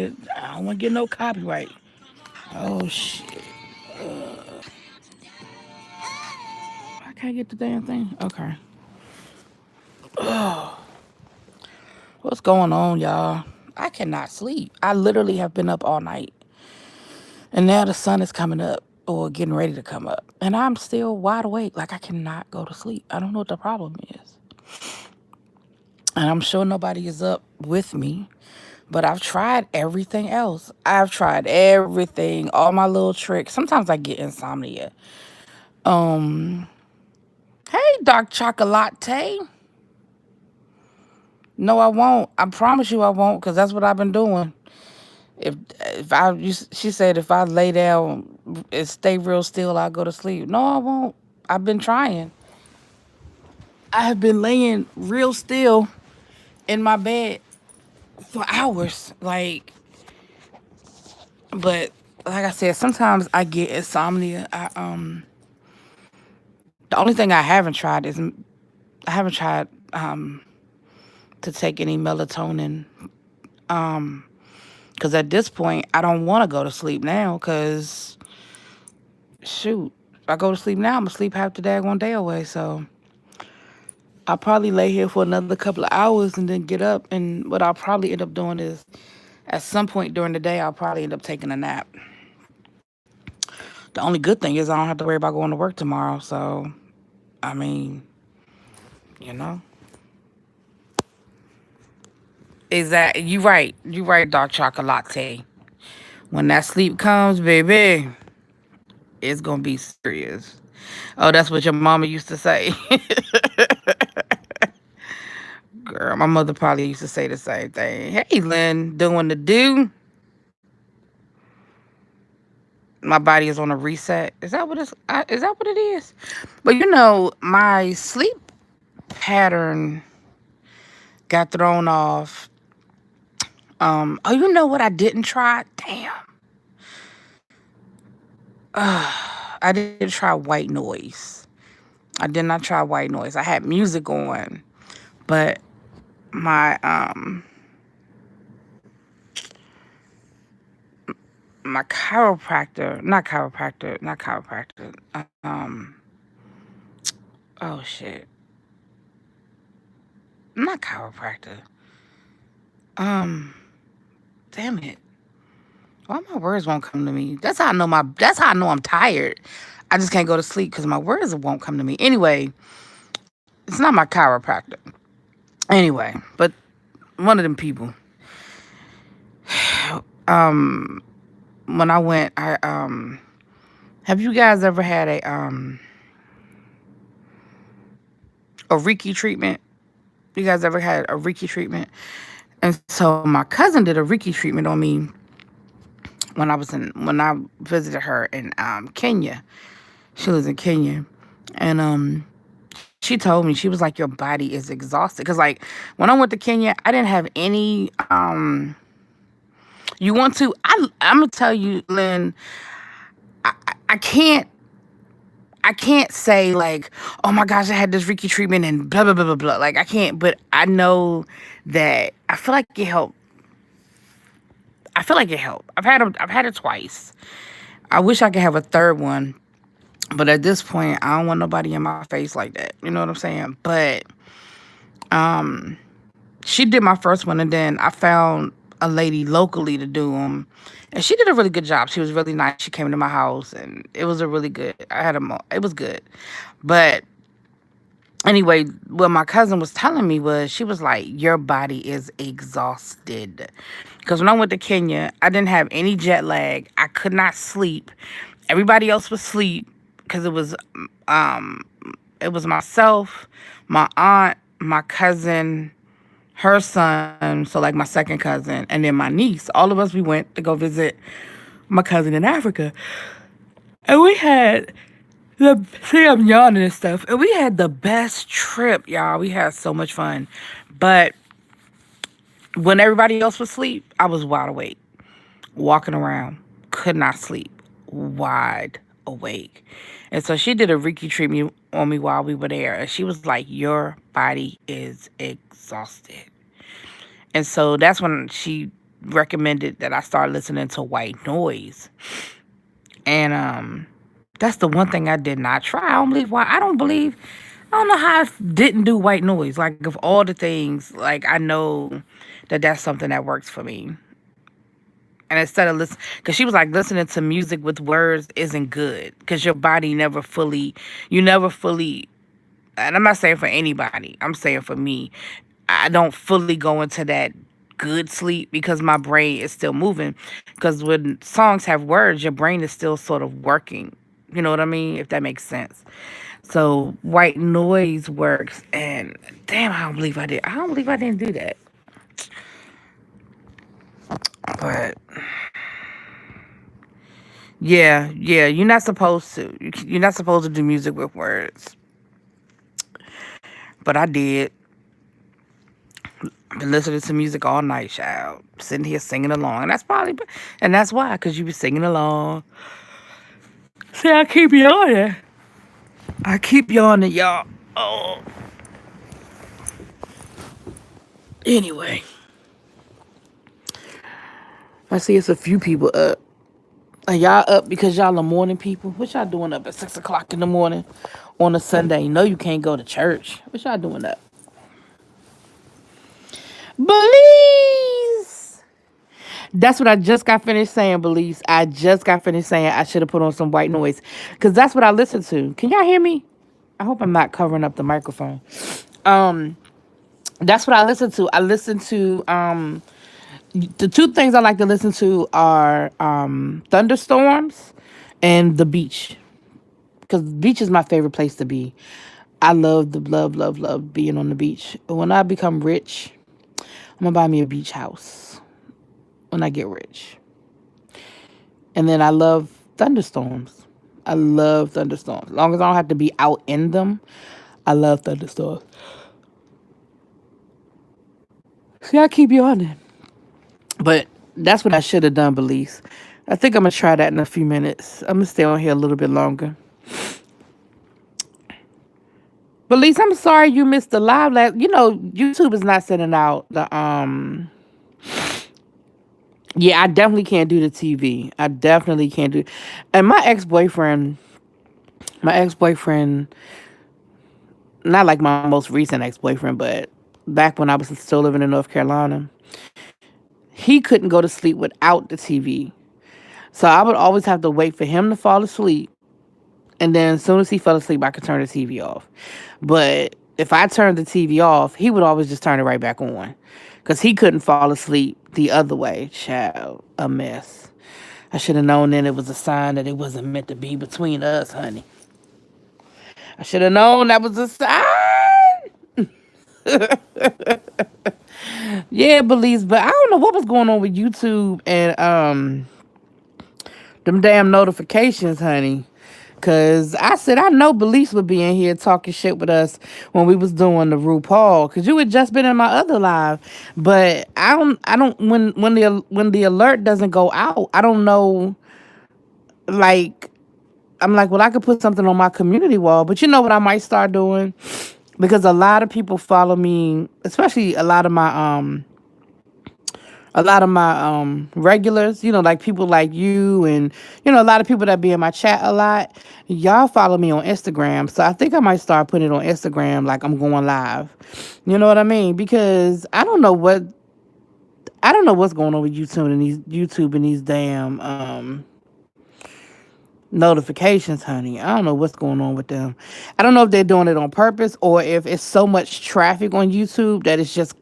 I don't want to get no copyright. Oh shit! I can't get the damn thing. Okay. What's going on, y'all? I cannot sleep. I literally have been up all night, and now the sun is coming up or getting ready to come up, and I'm still wide awake. Like I cannot go to sleep. I don't know what the problem is, and I'm sure nobody is up with me. But I've tried everything else. I've tried everything, all my little tricks. Sometimes I get insomnia. Um, hey, dark chocolate. No, I won't. I promise you I won't, because that's what I've been doing. If she said if I lay down and stay real still, I'll go to sleep. No, I won't. I've been trying. I have been laying real still in my bed for hours. But like I said, sometimes I get insomnia. The only thing I haven't tried is I haven't tried to take any melatonin. Um, because at this point I don't want to go to sleep now. Cause shoot, if I go to sleep now, I'm gonna sleep half the daggone day away. So I'll probably lay here for another couple of hours and then get up. And what I'll probably end up doing is, at some point during the day, I'll probably end up taking a nap. The only good thing is I don't have to worry about going to work tomorrow. So I mean, you know. Exactly. You right. You right, dark chocolate latte. When that sleep comes, baby, it's gonna be serious. Oh, that's what your mama used to say. Girl, my mother probably used to say the same thing. Hey, Lynn, doing the do. My body is on a reset. Is that what is that what it is? But my sleep pattern got thrown off. Oh, you know what I didn't try? Damn. I didn't try white noise. I did not try white noise. I had music on, but my my not chiropractor. Oh shit, not chiropractor. Um, damn it. Why my words won't come to me? That's how I know I'm tired. I just can't go to sleep because my words won't come to me. Anyway, it's not my chiropractor. Anyway, but one of them people. Um, when I went, I have you guys ever had a Reiki treatment? You guys ever had a Reiki treatment? And so my cousin did a Reiki treatment on me when I visited her in Kenya. She lives in Kenya, and she told me, she was like, your body is exhausted. Cause like when I went to Kenya, I didn't have any. You want to? I'm gonna tell you, Lynn. I can't. I can't say like, oh my gosh, I had this Reiki treatment and blah blah blah blah blah. Like I can't, but I know that I feel like it helped. I feel like it helped. I've had it twice. I wish I could have a third one, but at this point, I don't want nobody in my face like that. You know what I'm saying? But um, she did my first one, and then I found a lady locally to do them, and she did a really good job. She was really nice. She came to my house, and it was a really good. It was good, but anyway, what my cousin was telling me was she was like, your body is exhausted. Because when I went to Kenya, I didn't have any jet lag. I could not sleep. Everybody else was asleep because um it was myself, my aunt, my cousin, her son, so like my second cousin, and then my niece. All of us, we went to go visit my cousin in Africa. And we had see, I'm yawning and stuff. And we had the best trip, y'all. We had so much fun. But when everybody else was asleep, I was wide awake, walking around, could not sleep, wide awake. And so she did a Reiki treatment on me while we were there. And she was like, your body is exhausted. And so that's when she recommended that I start listening to white noise. And that's the one thing I did not try. I don't know how I didn't do white noise. Like of all the things, like I know that that's something that works for me. And instead of listen, because she was like, listening to music with words isn't good because your body you never fully, and I'm not saying for anybody, I'm saying for me, I don't fully go into that good sleep because my brain is still moving. Because when songs have words, your brain is still sort of working. You know what I mean? If that makes sense. So white noise works, and damn, I don't believe I did. I don't believe I didn't do that. But yeah, yeah, you're not supposed to. You're not supposed to do music with words. But I did. I've been listening to music all night, child. Sitting here singing along. And that's why, because you be singing along. See, I keep yawning. I keep yawning, y'all. Oh. Anyway, I see it's a few people up. Are y'all up because y'all are morning people? What y'all doing up at 6 o'clock in the morning on a Sunday? You know you can't go to church. What y'all doing up? Belize. That's what I just got finished saying, Belize. I just got finished saying I should have put on some white noise. Because that's what I listen to. Can y'all hear me? I hope I'm not covering up the microphone. Um, that's what I listen to. I listen to the two things I like to listen to are thunderstorms and the beach. Because the beach is my favorite place to be. I love being on the beach. When I become rich, I'm gonna buy me a beach house when I get rich. And then I love thunderstorms. I love thunderstorms. As long as I don't have to be out in them, I love thunderstorms. See, I keep yawning. But that's what I should have done, Belize. I think I'm gonna try that in a few minutes. I'm gonna stay on here a little bit longer. Belize, I'm sorry you missed the live last. You know, YouTube is not sending out the Yeah, I definitely can't do the TV. I definitely can't do. And my ex boyfriend, not like my most recent ex boyfriend, but back when I was still living in North Carolina, he couldn't go to sleep without the TV. So I would always have to wait for him to fall asleep. And then as soon as he fell asleep, I could turn the TV off. But if I turned the TV off, he would always just turn it right back on. Because he couldn't fall asleep the other way. Child, a mess. I should have known then it was a sign that it wasn't meant to be between us, honey. I should have known that was a sign. Yeah, Belize, but I don't know what was going on with YouTube and them damn notifications, honey. Cause I said I know Belize would be in here talking shit with us when we was doing the RuPaul. Cause you had just been in my other live, but I don't when the alert doesn't go out, I don't know. Like I'm like, well, I could put something on my community wall, but you know what I might start doing because a lot of people follow me, especially a lot of my regulars, like people like you and a lot of people that be in my chat a lot. Y'all follow me on Instagram. So I think I might start putting it on Instagram like I'm going live. You know what I mean? Because I don't know what's going on with YouTube and these damn notifications, honey. I don't know what's going on with them. I don't know if they're doing it on purpose or if it's so much traffic on YouTube that it's just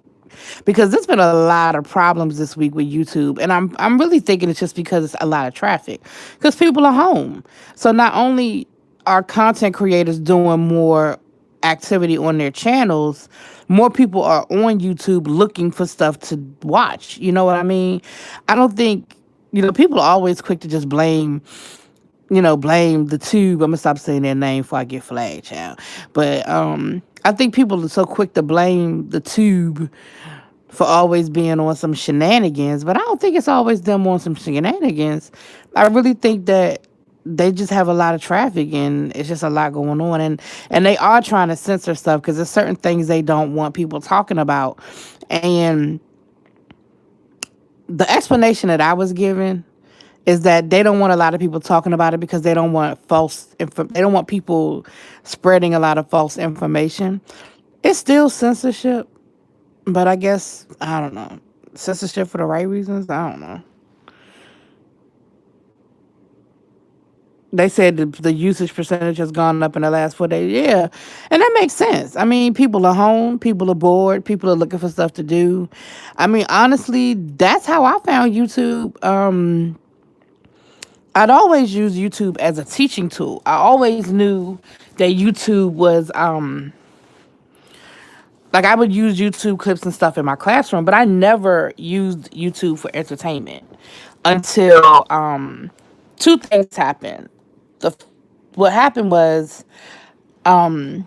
because there's been a lot of problems this week with YouTube, and I'm really thinking it's just because it's a lot of traffic, because people are home. So not only are content creators doing more activity on their channels, more people are on YouTube looking for stuff to watch. You know what I mean? I don't think people are always quick to just blame the tube. I'm gonna stop saying their name before I get flagged, child. But I think people are so quick to blame the tube for always being on some shenanigans, but I don't think it's always them on some shenanigans. I really think that they just have a lot of traffic and it's just a lot going on, and they are trying to censor stuff because there's certain things they don't want people talking about, and the explanation that I was given is that they don't want a lot of people talking about it because they don't want they don't want people spreading a lot of false information. It's still censorship, but I guess I don't know. Censorship for the right reasons? I don't know. They said the usage percentage has gone up in the last 4 days. Yeah, and that makes sense. I mean, people are home, people are bored, people are looking for stuff to do. I mean, honestly, that's how I found YouTube. I'd always use YouTube as a teaching tool. I always knew that YouTube was like I would use YouTube clips and stuff in my classroom, but I never used YouTube for entertainment until two things happened. The What happened was one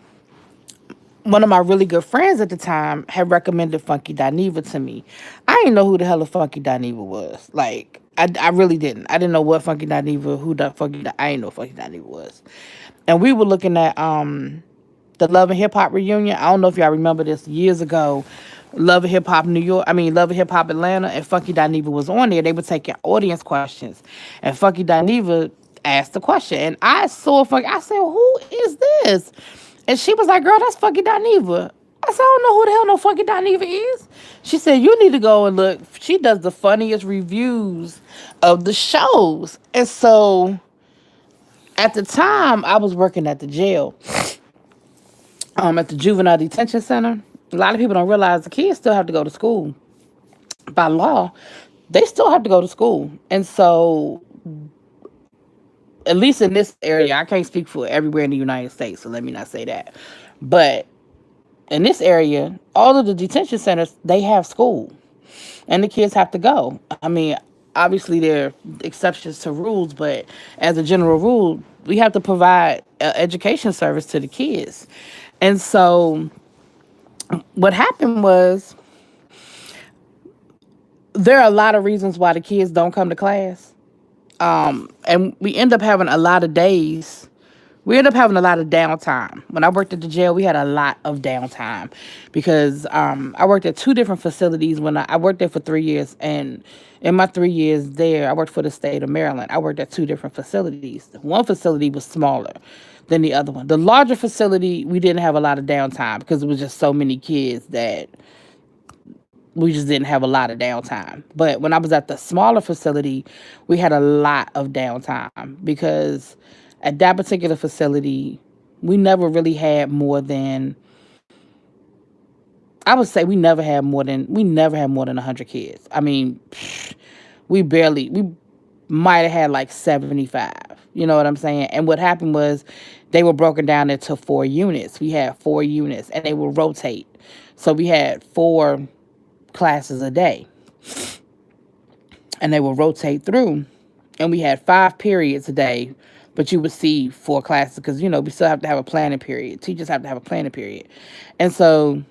of my really good friends at the time had recommended Funky Dineva to me. I didn't know who the hell a Funky Dineva was. Like, I really didn't. I didn't know what Funky Dineva, who the I didn't know Funky Dineva was. And we were looking at the Love and Hip Hop reunion. I don't know if y'all remember this years ago. Love and Hip Hop New York, Love and Hip Hop Atlanta, and Funky Dineva was on there. They were taking audience questions. And Funky Dineva asked the question. And I saw Funky, I said, who is this? And she was like, girl, that's Funky Dineva. I said, I don't know who the hell no Funky Dineva is. She said, you need to go and look. She does the funniest reviews of the shows. And so at the time, I was working at the jail, at the juvenile detention center. A lot of people don't realize the kids still have to go to school. By law, they still have to go to school. And so, at least in this area, I can't speak for everywhere in the United States, so let me not say that. But in this area, all of the detention centers, they have school. And the kids have to go. I mean, obviously there are exceptions to rules, but as a general rule, we have to provide education service to the kids. And so what happened was there are a lot of reasons why the kids don't come to class. And we end up having a lot of days. We end up having a lot of downtime. When I worked at the jail, we had a lot of downtime because I worked at two different facilities. When I worked there for 3 years, and in my 3 years there, I worked for the state of Maryland. I worked at two different facilities. One facility was smaller than the other one. The larger facility, we didn't have a lot of downtime because it was just so many kids that we just didn't have a lot of downtime. But when I was at the smaller facility, we had a lot of downtime because at that particular facility, we never really had more than I would say we never had more than 100 kids. I mean, we might have had like 75. You know what I'm saying? And what happened was they were broken down into 4 units. We had 4 units and they would rotate. So we had 4 classes a day and they would rotate through. And we had 5 periods a day, but you would see 4 classes because, we still have to have a planning period. Teachers have to have a planning period. And so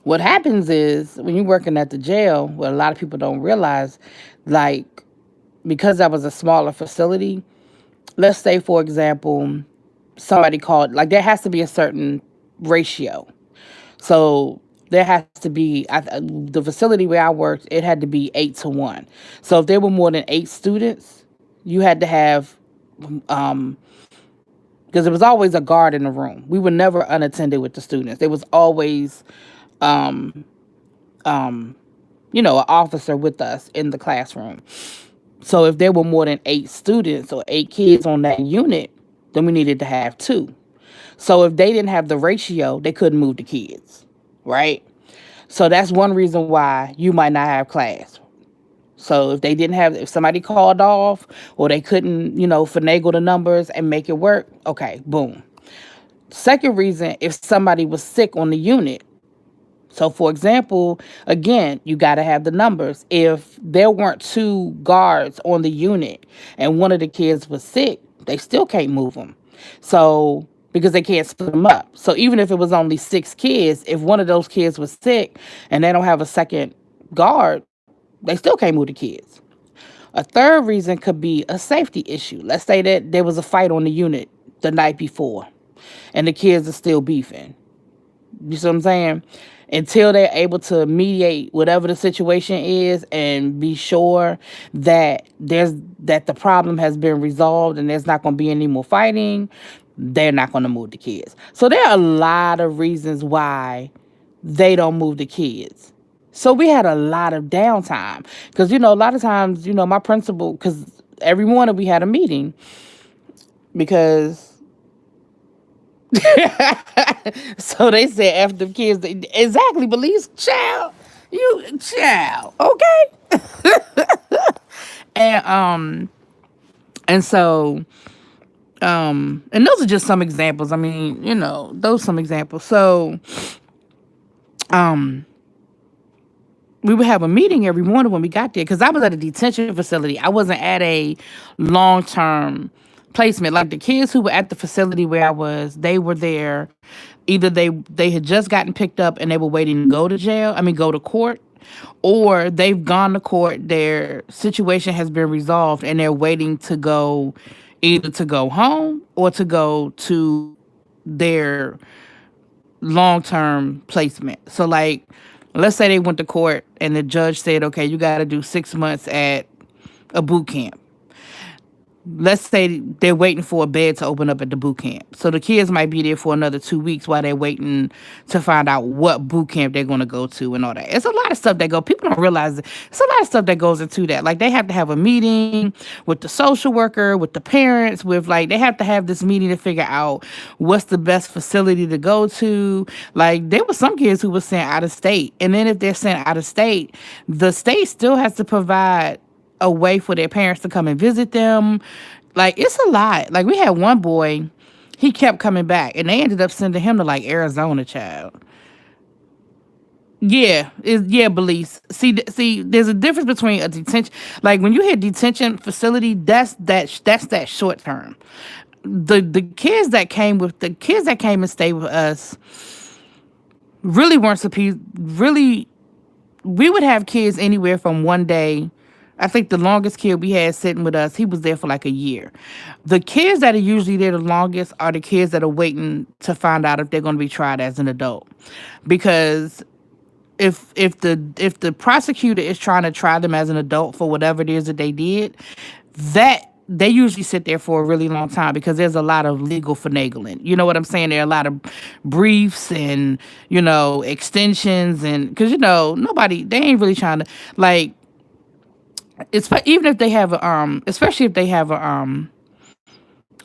what happens is when you're working at the jail, what a lot of people don't realize, like, because that was a smaller facility, let's say, for example, somebody called, like, there has to be a certain ratio. So there has to be, the facility where I worked, it had to be 8 to 1. So if there were more than 8 students, you had to have, because there was always a guard in the room. We were never unattended with the students. There was always, um, um, an officer with us in the classroom. So if there were more than 8 students or 8 kids on that unit, then we needed to have two. So if they didn't have the ratio, they couldn't move the kids, right? So that's one reason why you might not have class. So if somebody called off or they couldn't, finagle the numbers and make it work, okay, boom. Second reason, if somebody was sick on the unit. So, for example, again, you got to have the numbers. If there weren't 2 guards on the unit and one of the kids was sick, they still can't move them. So, because they can't split them up. So, even if it was only 6 kids, if one of those kids was sick and they don't have a second guard, they still can't move the kids. A third reason could be a safety issue. Let's say that there was a fight on the unit the night before and the kids are still beefing. You see what I'm saying? Until they're able to mediate whatever the situation is and be sure that the problem has been resolved and there's not going to be any more fighting, they're not going to move the kids. So there are a lot of reasons why they don't move the kids. So we had a lot of downtime because a lot of times my principal, because every morning we had a meeting because so they said after the kids, exactly, Belize, child, you child, okay, and so and those are just some examples. I mean, those some examples. So um we would have a meeting every morning when we got there because I was at a detention facility. I wasn't at a long term placement. Like the kids who were at the facility where I was, they were there. Either they had just gotten picked up and they were waiting to go to jail. I mean, go to court, or they've gone to court. Their situation has been resolved and they're waiting to go, either to go home or to go to their long term placement. So like, let's say they went to court and the judge said, okay, you got to do 6 months at a boot camp. Let's say they're waiting for a bed to open up at the boot camp. So the kids might be there for another 2 weeks while they're waiting to find out what boot camp they're going to go to and all that. It's a lot of stuff that go. People don't realize it. It's a lot of stuff that goes into that. Like they have to have a meeting with the social worker, with the parents, with like they have to have this meeting to figure out what's the best facility to go to. Like there were some kids who were sent out of state. And then if they're sent out of state, the state still has to provide a way for their parents to come and visit them. Like it's a lot. Like we had one boy, he kept coming back and they ended up sending him to like Arizona, child. Yeah, Belize. See, there's a difference between a detention. Like when you hit detention facility, that's that short term. The kids that came and stayed with us really weren't supposed. Really, we would have kids anywhere from one day. I think the longest kid we had sitting with us, he was there for like a year. The kids that are usually there the longest are the kids that are waiting to find out if they're going to be tried as an adult, because if the prosecutor is trying to try them as an adult for whatever it is that they did, that they usually sit there for a really long time because there's a lot of legal finagling. You know what I'm saying? There are a lot of briefs and extensions, and because nobody, they ain't really trying to, like, it's even if they have especially if they have a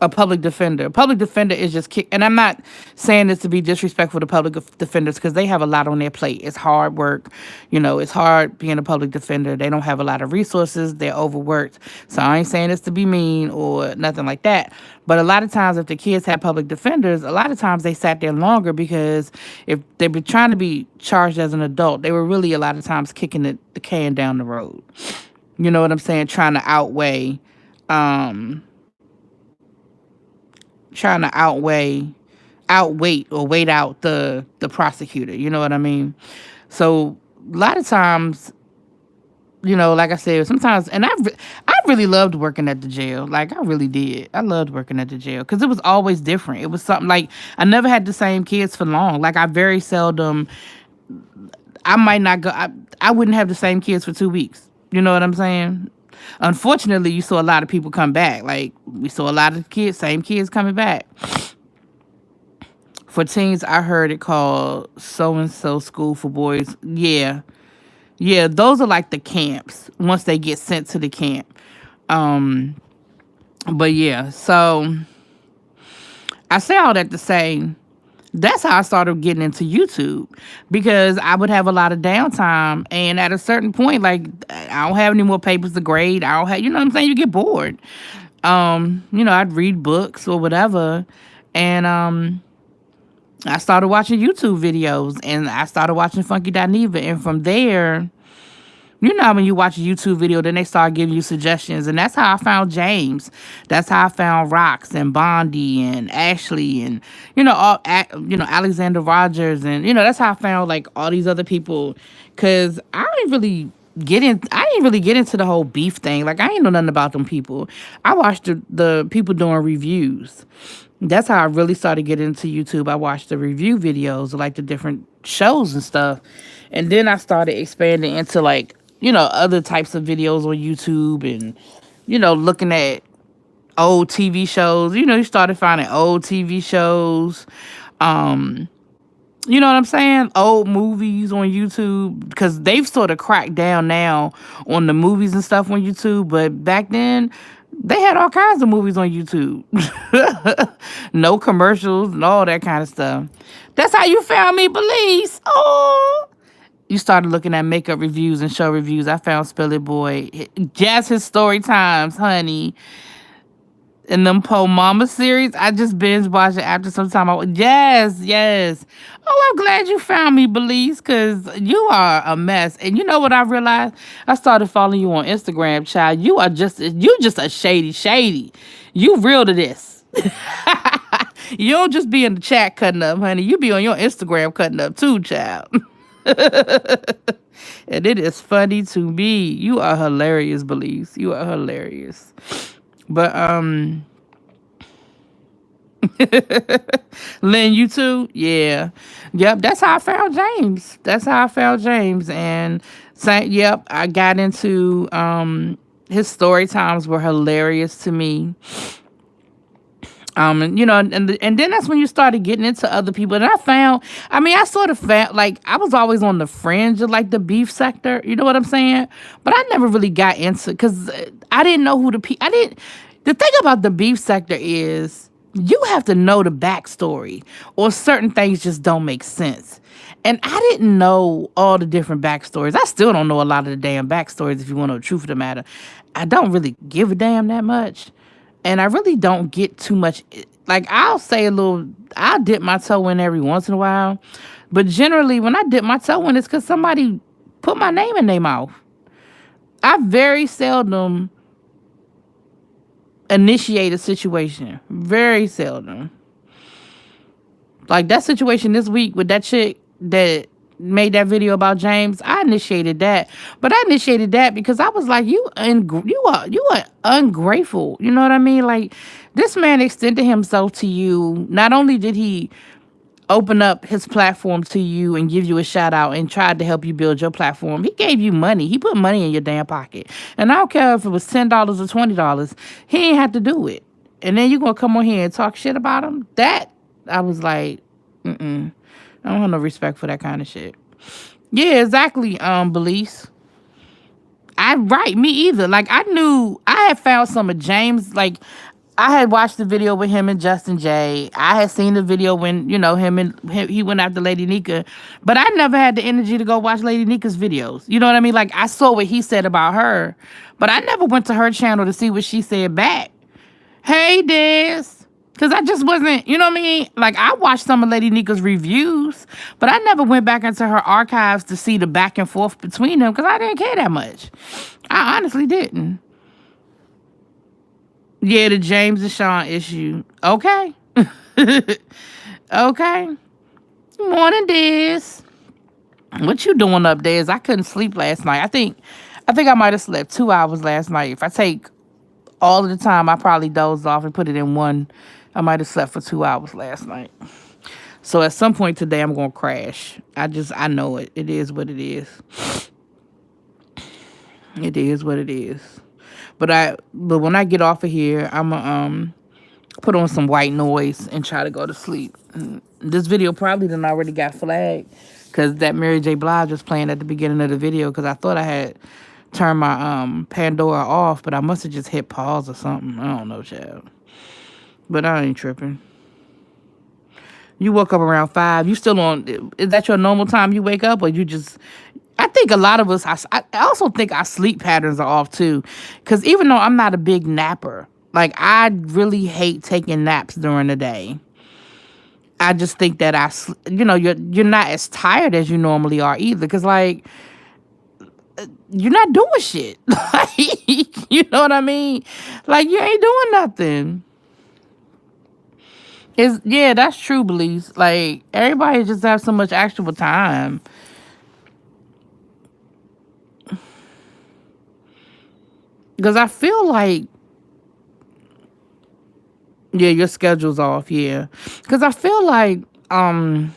public defender. A public defender is just kick. And I'm not saying this to be disrespectful to public defenders because they have a lot on their plate. It's hard work. It's hard being a public defender. They don't have a lot of resources. They're overworked. So I ain't saying this to be mean or nothing like that. But a lot of times if the kids have public defenders, a lot of times they sat there longer because if they were trying to be charged as an adult, they were really a lot of times kicking the can down the road. You know what I'm saying? Um, outweight or wait out the prosecutor. You know what I mean? So a lot of times, like I said, sometimes, and I really loved working at the jail. Like I really did. I loved working at the jail because it was always different. It was something like I never had the same kids for long. Like I very seldom. I might not go. I wouldn't have the same kids for 2 weeks. You know what I'm saying? Unfortunately, you saw a lot of people come back. Like we saw a lot of same kids coming back. For teens, I heard it called so and so school for boys. Yeah, yeah, those are like the camps once they get sent to the camp. Um, but yeah, so I say all that to say that's how I started getting into YouTube because I would have a lot of downtime, and at a certain point, like I don't have any more papers to grade. I don't have, you know what I'm saying? You get bored. I'd read books or whatever, and I started watching YouTube videos, and I started watching Funky Dineva, and from there, how when you watch a YouTube video, then they start giving you suggestions. And that's how I found James. That's how I found Rox and Bondi and Ashley and, Alexander Rogers. And, that's how I found like all these other people. Cause I didn't really get into the whole beef thing. Like I ain't know nothing about them people. I watched the people doing reviews. That's how I really started getting into YouTube. I watched the review videos of like the different shows and stuff. And then I started expanding into like, other types of videos on YouTube and, looking at old TV shows. You started finding old TV shows. Um, you know what I'm saying? Old movies on YouTube because they've sort of cracked down now on the movies and stuff on YouTube. But back then, they had all kinds of movies on YouTube. No commercials and all that kind of stuff. That's how you found me, Belize. Oh. You started looking at makeup reviews and show reviews. I found Spill It Boy. Jazz His Story Times, honey. In them Po Mama series, I just binge watched it after some time. Yes, yes. Oh, I'm glad you found me, Belize, because you are a mess. And you know what I realized? I started following you on Instagram, child. You just a shady. You real to this. You don't just be in the chat cutting up, honey. You be on your Instagram cutting up too, child. And it is funny to me. You are hilarious, Belize. You are hilarious. But Lynn, you too? Yeah. Yep, that's how I found James. And yep, I got into his story times were hilarious to me. And then that's when you started getting into other people. And I sort of found, like, I was always on the fringe of, like, the beef sector. You know what I'm saying? But I never really got into, because I didn't know who the thing about the beef sector is you have to know the backstory, or certain things just don't make sense. And I didn't know all the different backstories. I still don't know a lot of the damn backstories, if you want to know the truth of the matter. I don't really give a damn that much. And I really don't get too much. Like, I'll dip my toe in every once in a while. But generally, when I dip my toe in, it's because somebody put my name in their mouth. I very seldom initiate a situation. Very seldom. Like that situation this week with that chick that made that video about James, I initiated that. But I initiated that because I was like, you are ungrateful. You know what I mean? Like, this man extended himself to you. Not only did he open up his platform to you and give you a shout out and tried to help you build your platform, he gave you money. He put money in your damn pocket. And I don't care if it was $10 or $20. He ain't had to do it. And then you're going to come on here and talk shit about him? That, I was like, mm-mm. I don't have no respect for that kind of shit. Yeah, exactly, Belize. Me either. Like, I knew I had found some of James. Like, I had watched the video with him and Justin J. I had seen the video when, he went after Lady Nika. But I never had the energy to go watch Lady Nika's videos. You know what I mean? Like, I saw what he said about her. But I never went to her channel to see what she said back. Hey, Des. Because I just wasn't, you know what I mean? Like, I watched some of Lady Nika's reviews, but I never went back into her archives to see the back and forth between them because I didn't care that much. I honestly didn't. Yeah, the James Deshaun issue. Okay. Okay. Morning, Des. What you doing up, Des? I couldn't sleep last night. I think I might have slept 2 hours last night. If I take all of the time, I probably dozed off and put it in one. I might have slept for 2 hours last night. So at some point today, I'm going to crash. I know it. It is what it is. It is what it is. But when I get off of here, I'm going to put on some white noise and try to go to sleep. This video probably done already got flagged because that Mary J. Blige was playing at the beginning of the video because I thought I had turned my Pandora off, but I must have just hit pause or something. I don't know, child. But I ain't tripping. You woke up around 5. You still on? Is that your normal time you wake up, or you just? I think a lot of us. I also think our sleep patterns are off too, because even though I'm not a big napper, like I really hate taking naps during the day. I just think that you're not as tired as you normally are either, because like you're not doing shit. Like, you know what I mean? Like, you ain't doing nothing. Yeah, that's true, Belize. Like, everybody just have so much actual time. Because I feel like Yeah, your schedule's off. Yeah, because I feel like when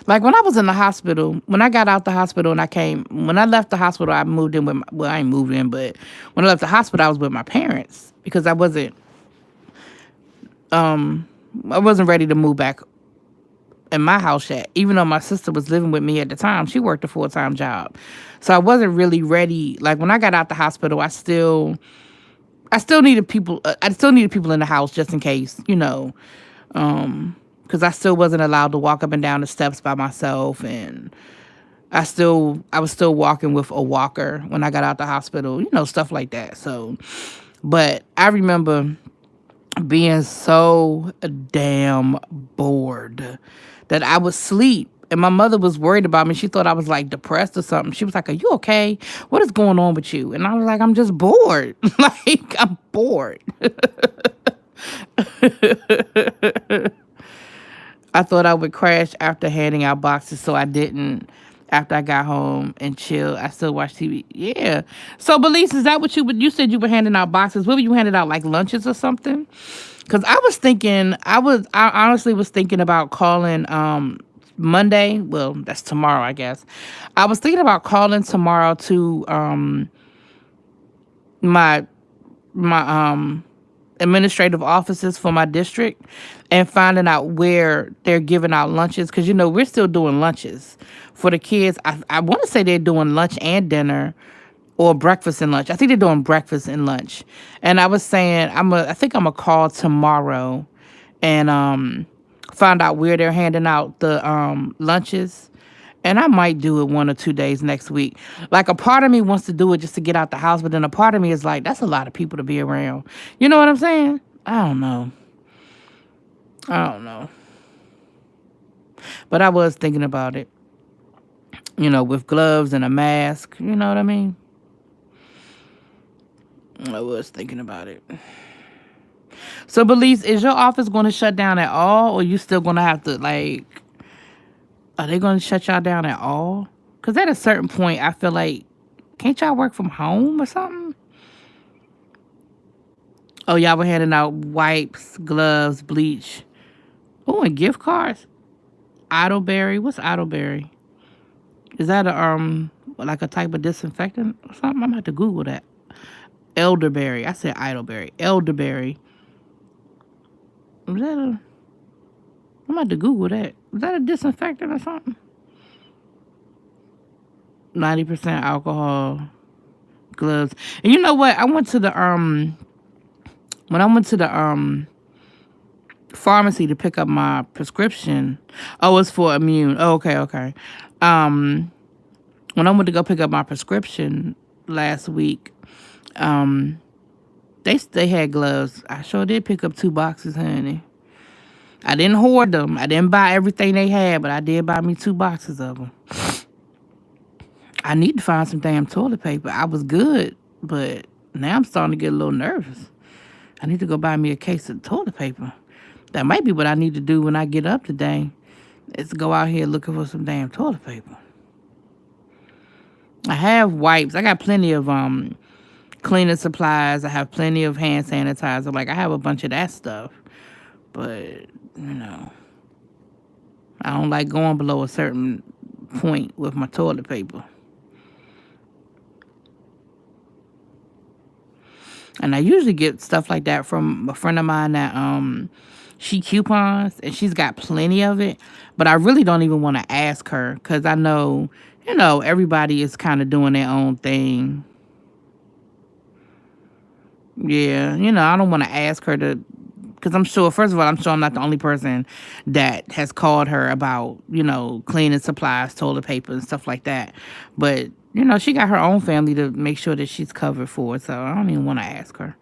I was in the hospital, when I got out the hospital and when I left the hospital, I moved in with, well, I ain't moved in, but when I left the hospital, I was with my parents because I wasn't ready to move back in my house yet. Even though my sister was living with me at the time, she worked a full-time job. So I wasn't really ready. Like when I got out the hospital, I still needed people. I still needed people in the house just in case, because I still wasn't allowed to walk up and down the steps by myself, and I was still walking with a walker when I got out the hospital, stuff like that. So, but I remember being so damn bored that I would sleep. And my mother was worried about me. She thought I was like depressed or something. She was like, "Are you okay? What is going on with you?" And I was like, "I'm just bored. Like, I'm bored." I thought I would crash after handing out boxes, so I didn't. After I got home and chill, I still watch TV. Yeah. So, Belize, is that what you said you were handing out boxes? What were you handing out, like lunches or something? Because I honestly was thinking about calling Monday. Well, that's tomorrow, I guess. I was thinking about calling tomorrow to my my administrative offices for my district and finding out where they're giving out lunches, because we're still doing lunches for the kids. I want to say they're doing lunch and dinner, or breakfast and lunch. I think they're doing breakfast and lunch. And I was saying I think I'm gonna call tomorrow and find out where they're handing out the lunches. And I might do it 1 or 2 days next week. Like, a part of me wants to do it just to get out the house, but then a part of me is like, that's a lot of people to be around. You know what I'm saying? I don't know. I don't know. But I was thinking about it, with gloves and a mask. You know what I mean? I was thinking about it. So, Belize, is your office going to shut down at all, or you still going to have to, like, are they going to shut y'all down at all? Because at a certain point, I feel like, can't y'all work from home or something? Oh, y'all were handing out wipes, gloves, bleach. Oh, and gift cards. Idleberry. What's Idleberry? Is that like a type of disinfectant or something? I'm gonna have to Google that. Elderberry. I said Idleberry. Elderberry. Is that a? I'm gonna have to Google that. Is that a disinfectant or something? 90% alcohol. Gloves. And you know what? I went to the when I went to the pharmacy to pick up my prescription. Oh, it's for immune. Oh, okay, okay. Um, when I went to go pick up my prescription last week, um, they had gloves. I sure did pick up 2 boxes, honey. I didn't hoard them. I didn't buy everything they had, but I did buy me 2 boxes of them. I need to find some damn toilet paper. I was good, but now I'm starting to get a little nervous. I need to go buy me a case of toilet paper. That might be what I need to do when I get up today. Is go out here looking for some damn toilet paper. I have wipes. I got plenty of cleaning supplies. I have plenty of hand sanitizer. Like, I have a bunch of that stuff. But, I don't like going below a certain point with my toilet paper. And I usually get stuff like that from a friend of mine that she coupons, and she's got plenty of it. But I really don't even want to ask her, because I know, everybody is kind of doing their own thing. Yeah, I don't want to ask her to, because I'm sure, first of all, I'm sure I'm not the only person that has called her about, cleaning supplies, toilet paper, and stuff like that. But, she got her own family to make sure that she's covered for it, so I don't even want to ask her.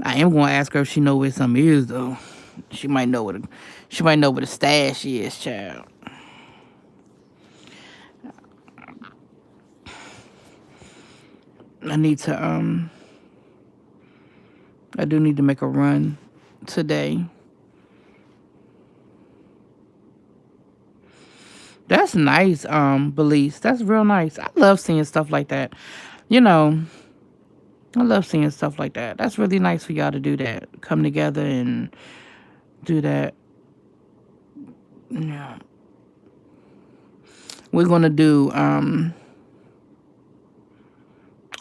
I am going to ask her if she know where some is, though. She might know what a stash is, child. I do need to make a run today. That's nice, Belize. That's real nice. I love seeing stuff like that. You know, I love seeing stuff like that. That's really nice for y'all to do that. Come together and do that. Yeah. We're gonna do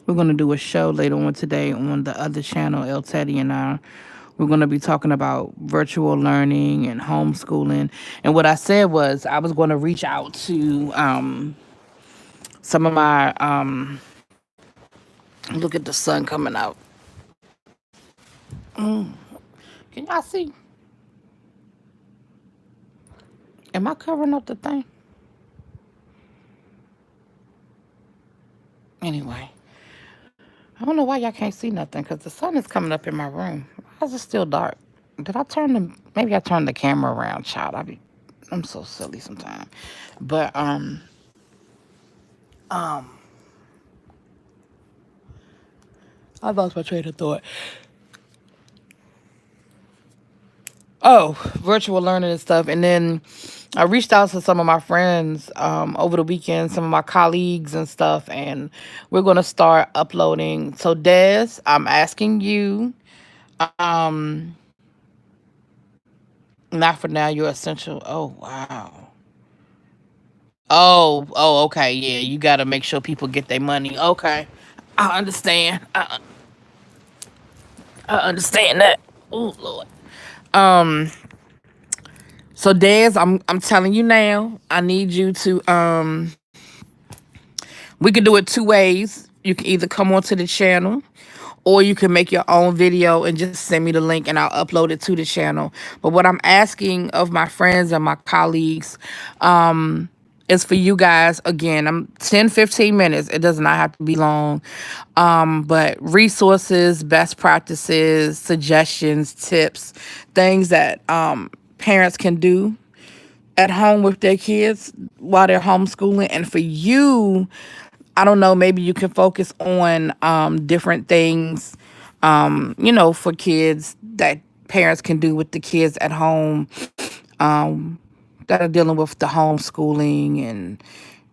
we're gonna do a show later on today on the other channel, El Teddy and I. We're gonna be talking about virtual learning and homeschooling. And what I said was I was gonna reach out to some of my look at the sun coming out. Can y'all see? Am I covering up the thing? Anyway, I don't know why y'all can't see nothing because the sun is coming up in my room. Why is it still dark? Did I turn the maybe I turned the camera around, child? I'm so silly sometimes. But um I lost my train of thought. Oh, virtual learning and stuff. And then I reached out to some of my friends over the weekend, some of my colleagues and stuff, and we're gonna start uploading. So Des, I'm asking you, um, not for now, you're essential. Oh wow. Oh, okay, yeah. You got to make sure people get their money. Okay, I understand. I understand that. Oh Lord. Um. So Des, I'm telling you now. I need you to We can do it two ways. You can either come onto the channel or you can make your own video and just send me the link and I'll upload it to the channel. But what I'm asking of my friends and my colleagues is for you guys, again, I'm 10-15 minutes. It does not have to be long. But resources, best practices, suggestions, tips, things that parents can do at home with their kids while they're homeschooling. And for you, I don't know, maybe you can focus on different things, for kids that parents can do with the kids at home that are dealing with the homeschooling and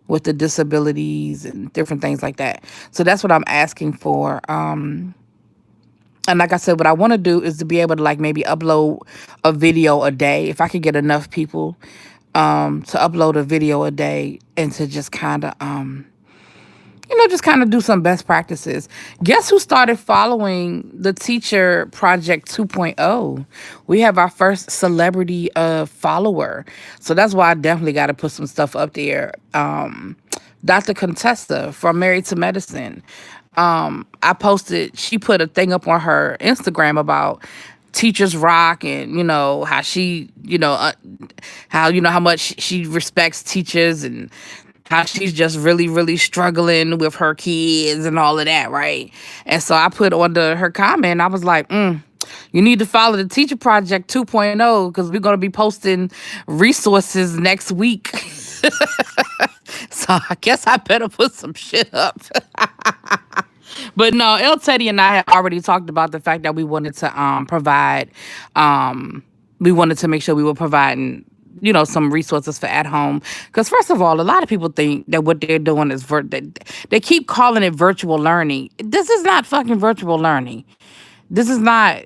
with the disabilities and different things like that. So that's what I'm asking for. And like I said, what I want to do is to be able to like maybe upload a video a day. If I could get enough people to upload a video a day and to just kind of just kind of do some best practices. Guess who started following the Teacher Project 2.0? We have our first celebrity follower. So that's why I definitely got to put some stuff up there. Dr. Contessa from Married to Medicine. She put a thing up on her Instagram about teachers rock and how she how much she respects teachers and how she's just really, really struggling with her kids and all of that, right? And so I put under her comment, I was like, you need to follow the Teacher Project 2.0 because we're going to be posting resources next week. So I guess I better put some shit up. But no, El Teddy and I had already talked about the fact that we wanted to provide, we wanted to make sure we were providing some resources for at home. Because first of all, a lot of people think that what they're doing is they keep calling it virtual learning. This is not fucking virtual learning. This is not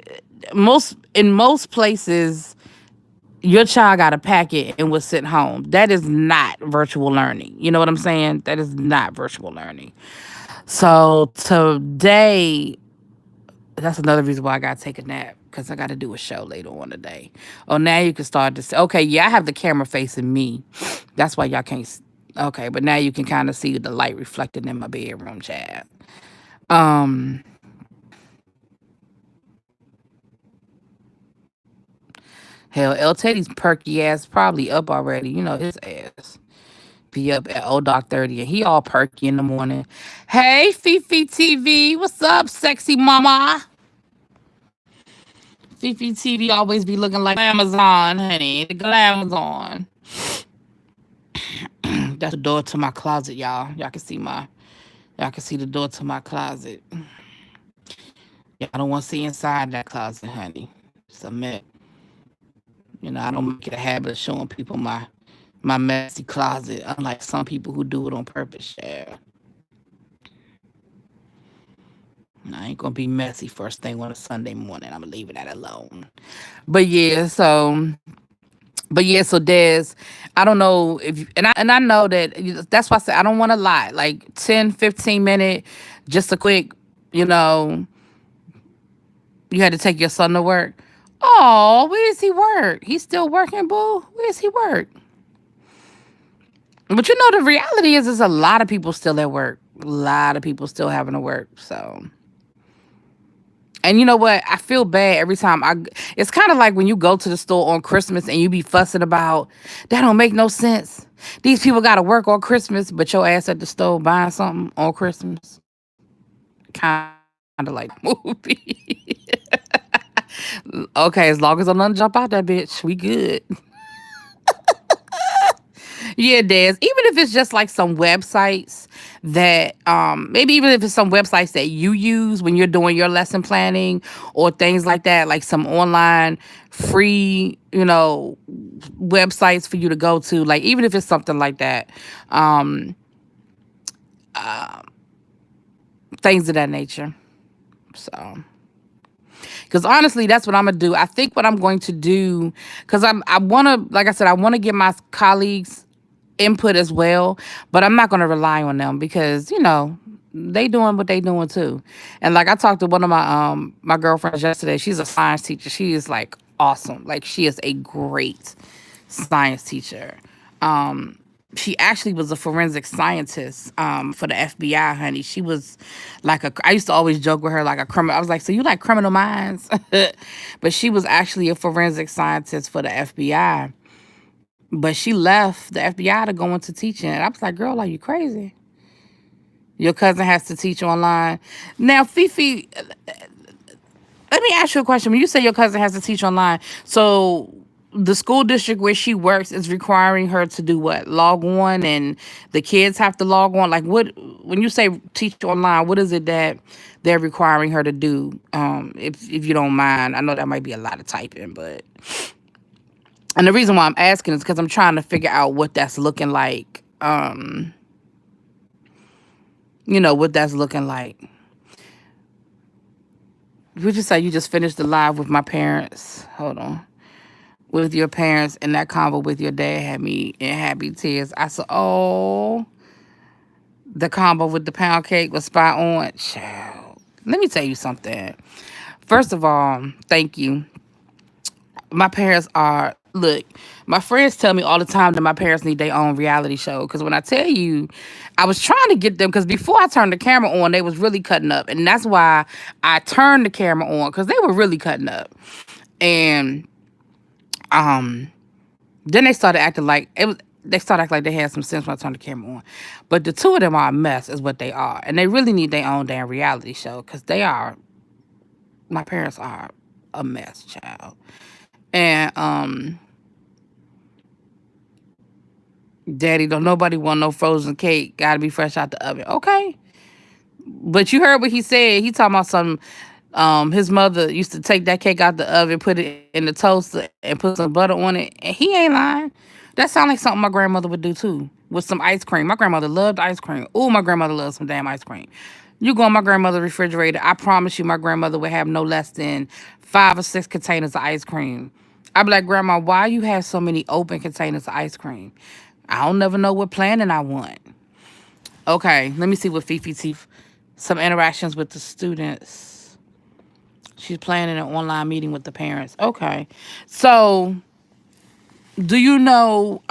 in most places. Your child got a packet and was sent home. That is not virtual learning. You know what I'm saying? That is not virtual learning. So today, that's another reason why I gotta take a nap because I gotta do a show later on today. Oh, now you can start to say, okay, yeah, I have the camera facing me. That's why y'all can't. Okay, but now you can kind of see the light reflected in my bedroom, Chad. Um, Hell, El Teddy's perky ass probably up already. You know his ass be up at old Doc 30 and he all perky in the morning. Hey, Fifi TV, what's up, sexy mama? Fifi TV always be looking like Amazon, honey. The Glamazon. That's the door to my closet, y'all. Y'all can see the door to my closet. Y'all don't want to see inside that closet, honey. It's a mess. I don't make it a habit of showing people my messy closet, unlike some people who do it on purpose, yeah. I ain't gonna be messy first thing on a Sunday morning. I'm gonna leave that alone. But yeah, so Des, I don't know if and I know that that's why I said I don't want to lie. Like 10, 15 minute, just a quick, you know, you had to take your son to work. Oh, where does he work? He's still working, boo. Where does he work? But you know, the reality is, there's a lot of people still at work. A lot of people still having to work. So, and you know what? I feel bad every time I. It's kind of like when you go to the store on Christmas and you be fussing about that don't make no sense. These people got to work on Christmas, but your ass at the store buying something on Christmas. Kind of like that movie. Okay, as long as I'm not jump out that bitch, we good. Yeah, Des. Even if it's just like some websites that maybe even if it's some websites that you use when you're doing your lesson planning or things like that, like some online free, websites for you to go to, like even if it's something like that, um things of that nature. So, because honestly, that's what I'm gonna do. I think what I'm going to do, because I want to, like I said, I want to get my colleagues input as well, but I'm not going to rely on them because they doing what they doing too. And like I talked to one of my girlfriends yesterday. She's a science teacher. She is like awesome. Like she is a great science teacher. Um, she actually was a forensic scientist for the FBI, honey. She was like I used to always joke with her like a criminal. I was like, so you like Criminal Minds? But she was actually a forensic scientist for the FBI. But she left the FBI to go into teaching. And I was like, girl, are you crazy? Your cousin has to teach online. Now, Fifi, let me ask you a question. When you say your cousin has to teach online, so the school district where she works is requiring her to do what? Log on, and the kids have to log on? Like, what, when you say teach online, what is it that they're requiring her to do? If you don't mind. I know that might be a lot of typing, but. And the reason why I'm asking is because I'm trying to figure out what that's looking like. What that's looking like. Would you say you just finished the live with my parents? Hold on. With your parents, and that convo with your dad had me in happy tears. I said, oh, the combo with the pound cake was spot on. Child. Let me tell you something. First of all, thank you. My parents are, look, my friends tell me all the time that my parents need their own reality show. Because when I tell you, I was trying to get them, because before I turned the camera on, they was really cutting up. And that's why I turned the camera on, because they were really cutting up. And then they started acting like, they started acting like they had some sense when I turned the camera on. But the two of them are a mess, is what they are. And they really need their own damn reality show, because my parents are a mess, child. And Daddy, don't nobody want no frozen cake. Gotta be fresh out the oven. Okay. But you heard what he said. He talking about some his mother used to take that cake out the oven, put it in the toaster, and put some butter on it. And he ain't lying. That sounds like something my grandmother would do too. With some ice cream. My grandmother loved ice cream. Oh, my grandmother loves some damn ice cream. You go in my grandmother's refrigerator, I promise you my grandmother would have no less than 5 or 6 containers of ice cream. I'd be like, Grandma, why you have so many open containers of ice cream? I don't never know what planning I want. Okay, let me see what Fifi Teeth. Some interactions with the students. She's planning an online meeting with the parents. Okay. So, do you know,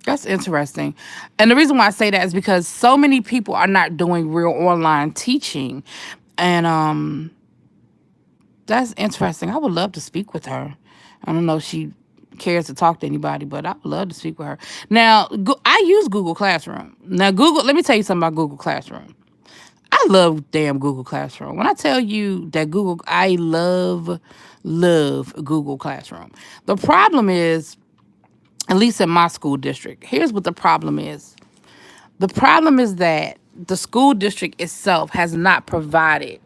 that's interesting. And the reason why I say that is because so many people are not doing real online teaching. And that's interesting. I would love to speak with her. I don't know if she cares to talk to anybody, but I would love to speak with her. Now, I use Google Classroom. Now, let me tell you something about Google Classroom. I love damn Google Classroom. When I tell you that I love Google Classroom. The problem is, at least in my school district, here's what the problem is. The problem is that the school district itself has not provided.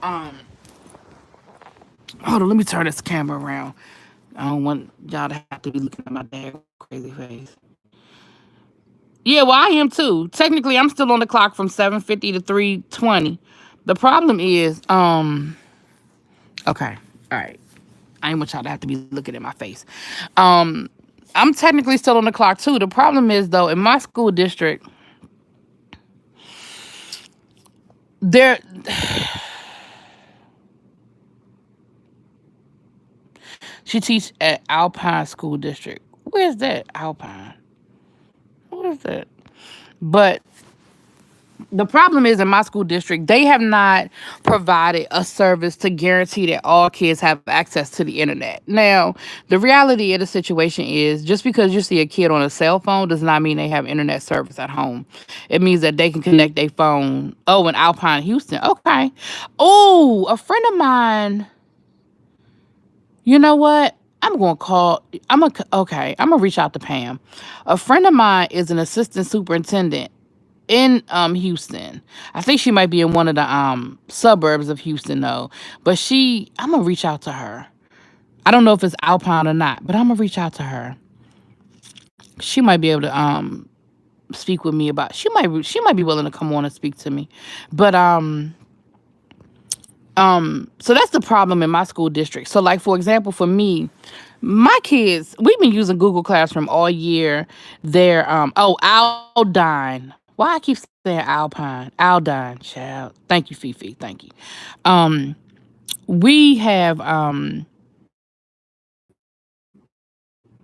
Hold on, let me turn this camera around. I don't want y'all to have to be looking at my dad crazy face. Yeah, well, I am too. Technically, I'm still on the clock from 7:50 to 3:20. The problem is, okay, all right. I ain't want y'all to have to be looking at my face. Um, I'm technically still on the clock too. The problem is though, in my school district, there she teach at Alpine School District. Where's that? Alpine. What is that? But the problem is in my school district, they have not provided a service to guarantee that all kids have access to the internet. Now, the reality of the situation is just because you see a kid on a cell phone does not mean they have internet service at home. It means that they can connect their phone. Oh, in Alpine, Houston. Okay. Oh, a friend of mine, you know what? I'm going to call, okay, I'm going to reach out to Pam. A friend of mine is an assistant superintendent in Houston. I think she might be in one of the suburbs of Houston though. But I'm gonna reach out to her. I don't know if it's Alpine or not, but I'm gonna reach out to her. She might be able to speak with me about she might be willing to come on and speak to me. But so that's the problem in my school district. So like for example, for me, my kids, we've been using Google Classroom all year. They're Aldine. Why I keep saying Alpine? Aldine, child. Thank you, Fifi. Thank you. Um, we have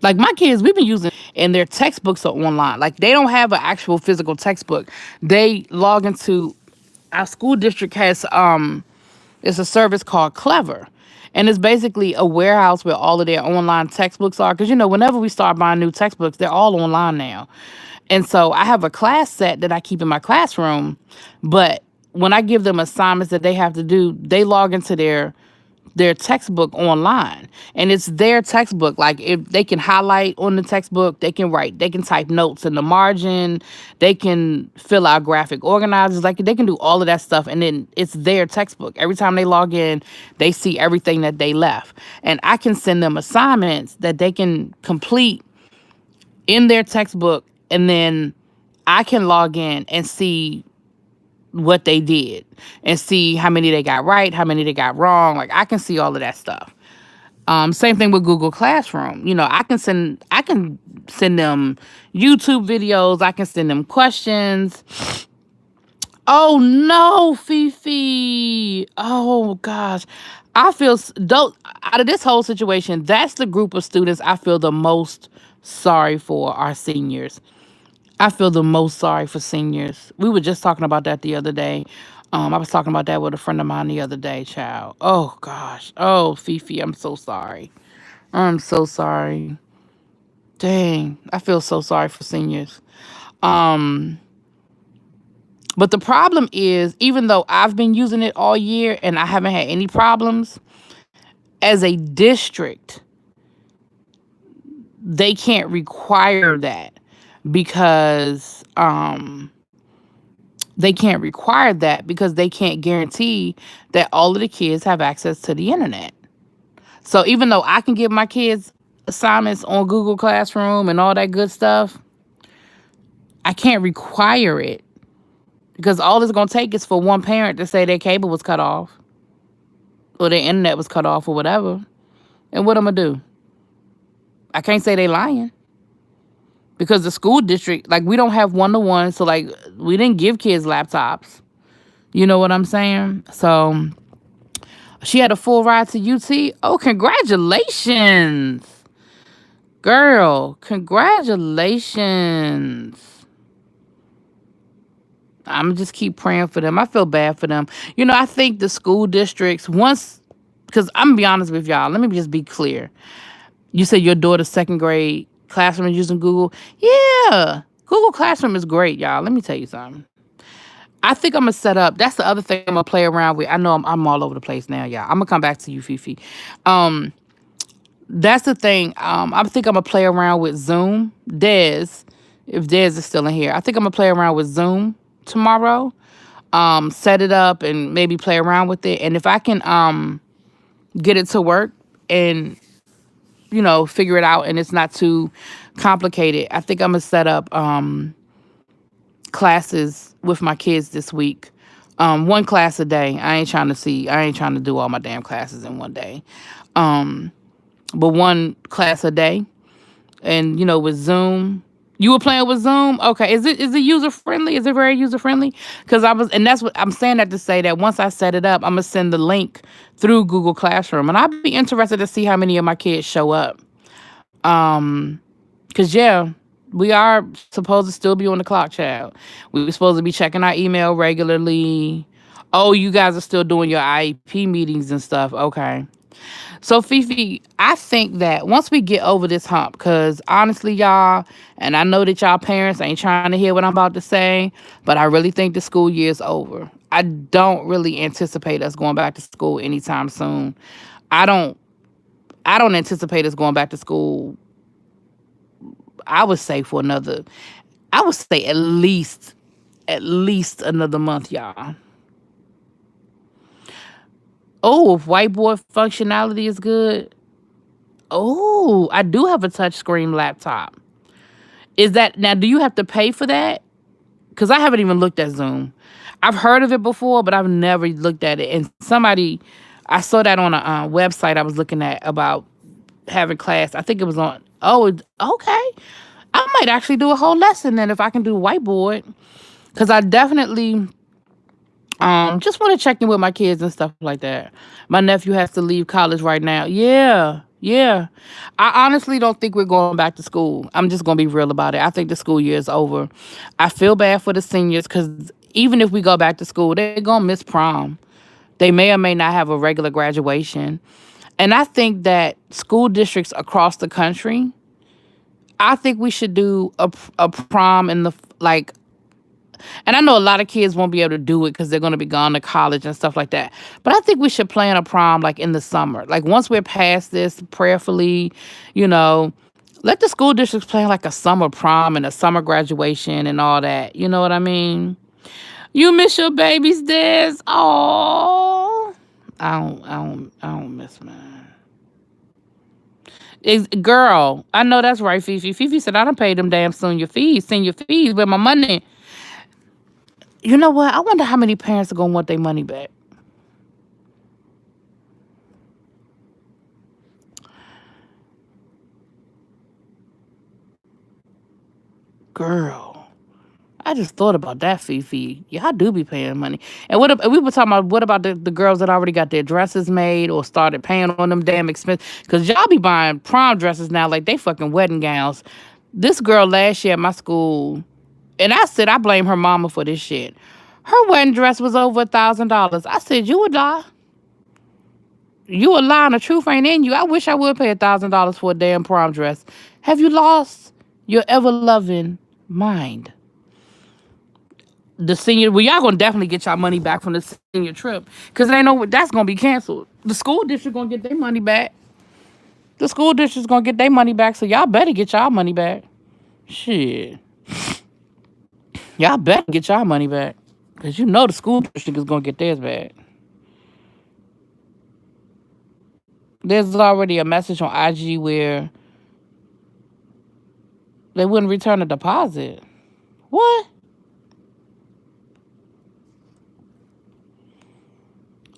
like my kids, we've been using and their textbooks are online. Like they don't have an actual physical textbook. They log into our school district has it's a service called Clever. And it's basically a warehouse where all of their online textbooks are. Because, whenever we start buying new textbooks, they're all online now. And so I have a class set that I keep in my classroom. But when I give them assignments that they have to do, they log into their textbook online, and it's their textbook. Like if they can highlight on the textbook, they can write, they can type notes in the margin, they can fill out graphic organizers, like they can do all of that stuff, and then it's their textbook. Every time they log in, they see everything that they left, and I can send them assignments that they can complete in their textbook, and then I can log in and see what they did and see how many they got right, how many they got wrong. Like I can see all of that stuff. Same thing with Google Classroom. I can send them YouTube videos. I can send them questions. Oh no, Fifi. Oh gosh. Though out of this whole situation, that's the group of students I feel the most sorry for are seniors. I feel the most sorry for seniors. We were just talking about that the other day. I was talking about that with a friend of mine the other day, child. Oh gosh. Oh, Fifi, I'm so sorry. I'm so sorry. Dang. I feel so sorry for seniors. Um, but the problem is, even though I've been using it all year and I haven't had any problems, as a district, they can't require that because they can't guarantee that all of the kids have access to the internet. So even though I can give my kids assignments on Google Classroom and all that good stuff, I can't require it because all it's going to take is for one parent to say their cable was cut off or their internet was cut off or whatever. And what I'm going to do? I can't say they lying because the school district, like we don't have one-to-one. So like we didn't give kids laptops. You know what I'm saying? So she had a full ride to UT. Oh, congratulations. Girl, congratulations. I'm just keep praying for them. I feel bad for them. I think the school districts, because I'm going to be honest with y'all, let me just be clear. You said your daughter's second grade classroom is using Google. Yeah, Google Classroom is great, y'all. Let me tell you something. I think I'm going to set up, that's the other thing I'm going to play around with. I know I'm all over the place now, y'all. I'm going to come back to you, Fifi. That's the thing. I think I'm going to play around with Zoom. If Dez is still in here, I think I'm going to play around with Zoom tomorrow. Set it up and maybe play around with it. And if I can get it to work and, figure it out and it's not too complicated, I think I'm going to set up classes with my kids this week. One class a day. I ain't trying to do all my damn classes in one day. Um, but one class a day. And with Zoom. You were playing with Zoom? Okay. Is it user friendly? Is it very user friendly? Because and that's what I'm saying that to say that once I set it up, I'm gonna send the link through Google Classroom, and I'd be interested to see how many of my kids show up. Um, cause yeah, we are supposed to still be on the clock, child. We were supposed to be checking our email regularly. Oh, you guys are still doing your IEP meetings and stuff. Okay. So Fifi, I think that once we get over this hump, because honestly, y'all, and I know that y'all parents ain't trying to hear what I'm about to say, but I really think the school year is over. I don't really anticipate us going back to school anytime soon. I don't I don't anticipate us going back to school. I would say for another, I would say at least another month, y'all. Oh, if whiteboard functionality is good. Oh, I do have a touchscreen laptop. Is that now? Do you have to pay for that? Because I haven't even looked at Zoom. I've heard of it before, but I've never looked at it. And I saw that on a website I was looking at about having class. I think it was on. Oh, okay. I might actually do a whole lesson then if I can do whiteboard. Because I definitely just want to check in with my kids and stuff like that. My nephew has to leave college right now. Yeah, yeah. I honestly don't think we're going back to school. I'm just gonna be real about it. I think the school year is over. I feel bad for the seniors because even if we go back to school, they're gonna miss prom. They may or may not have a regular graduation. And I think that school districts across the country, I think we should do a prom in the like and I know a lot of kids won't be able to do it because they're going to be gone to college and stuff like that. But I think we should plan a prom like in the summer. Like once we're past this, prayerfully, you know, let the school districts plan like a summer prom and a summer graduation and all that. You know what I mean? You miss your babies, Des? Oh, I don't miss mine. Girl, I know that's right, Fifi. Fifi said I don't pay them damn senior fees, with my money. You know what? I wonder how many parents are gonna want their money back. Girl, I just thought about that, Fifi. Y'all do be paying money. And we were talking about what about the girls that already got their dresses made or started paying on them damn expense? Cause y'all be buying prom dresses now like they fucking wedding gowns. This girl last year at my school, and I said I blame her mama for this shit. Her wedding dress was over $1,000. I said, you would lie. You a lie and the truth ain't in you. I wish I would pay $1,000 for a damn prom dress. Have you lost your ever loving mind? The senior, well, y'all gonna definitely get y'all money back from the senior trip because they know that's gonna be canceled. The school district gonna get their money back. The school district's gonna get their money back, so y'all better get y'all money back. Shit, y'all better get y'all money back because you know the school district is gonna get theirs back. There's already a message on IG where they wouldn't return a deposit. What?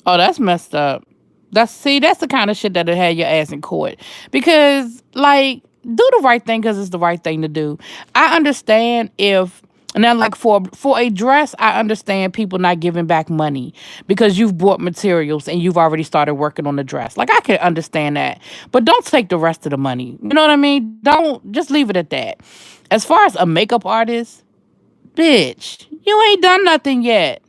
Oh, that's messed up. That's the kind of shit that'll have your ass in court. Because like do the right thing because it's the right thing to do. I understand if now like for a dress, I understand people not giving back money because you've bought materials and you've already started working on the dress. Like I can understand that. But don't take the rest of the money. You know what I mean? Don't just leave it at that. As far as a makeup artist, bitch, you ain't done nothing yet.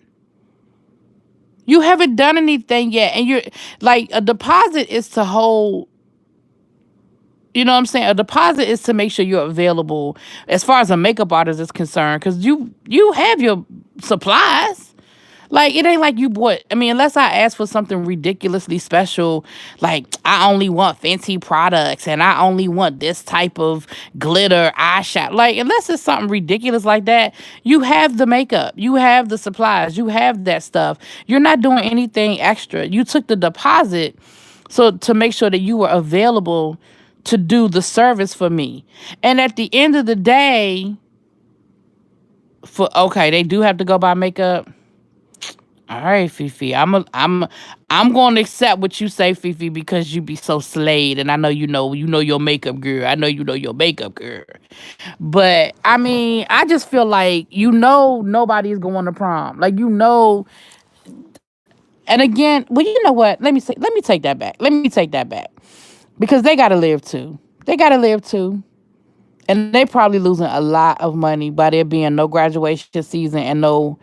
You haven't done anything yet. And you're like, a deposit is to hold, you know what I'm saying? A deposit is to make sure you're available as far as a makeup artist is concerned. Cause you have your supplies. Like it ain't like you bought. I mean, unless I ask for something ridiculously special, like I only want Fenty products and I only want this type of glitter eyeshadow. Like unless it's something ridiculous like that, you have the makeup, you have the supplies, you have that stuff. You're not doing anything extra. You took the deposit so to make sure that you were available to do the service for me. And at the end of the day, For okay, they do have to go buy makeup. All right, Fifi. I'm going to accept what you say, Fifi, because you be so slayed, and I know you know your makeup girl. I know you know your makeup girl. But I mean, I just feel like nobody's going to prom. Like and again, well, you know what? Let me take that back. Let me take that back because they got to live too. They got to live too. And they probably losing a lot of money by there being no graduation season and no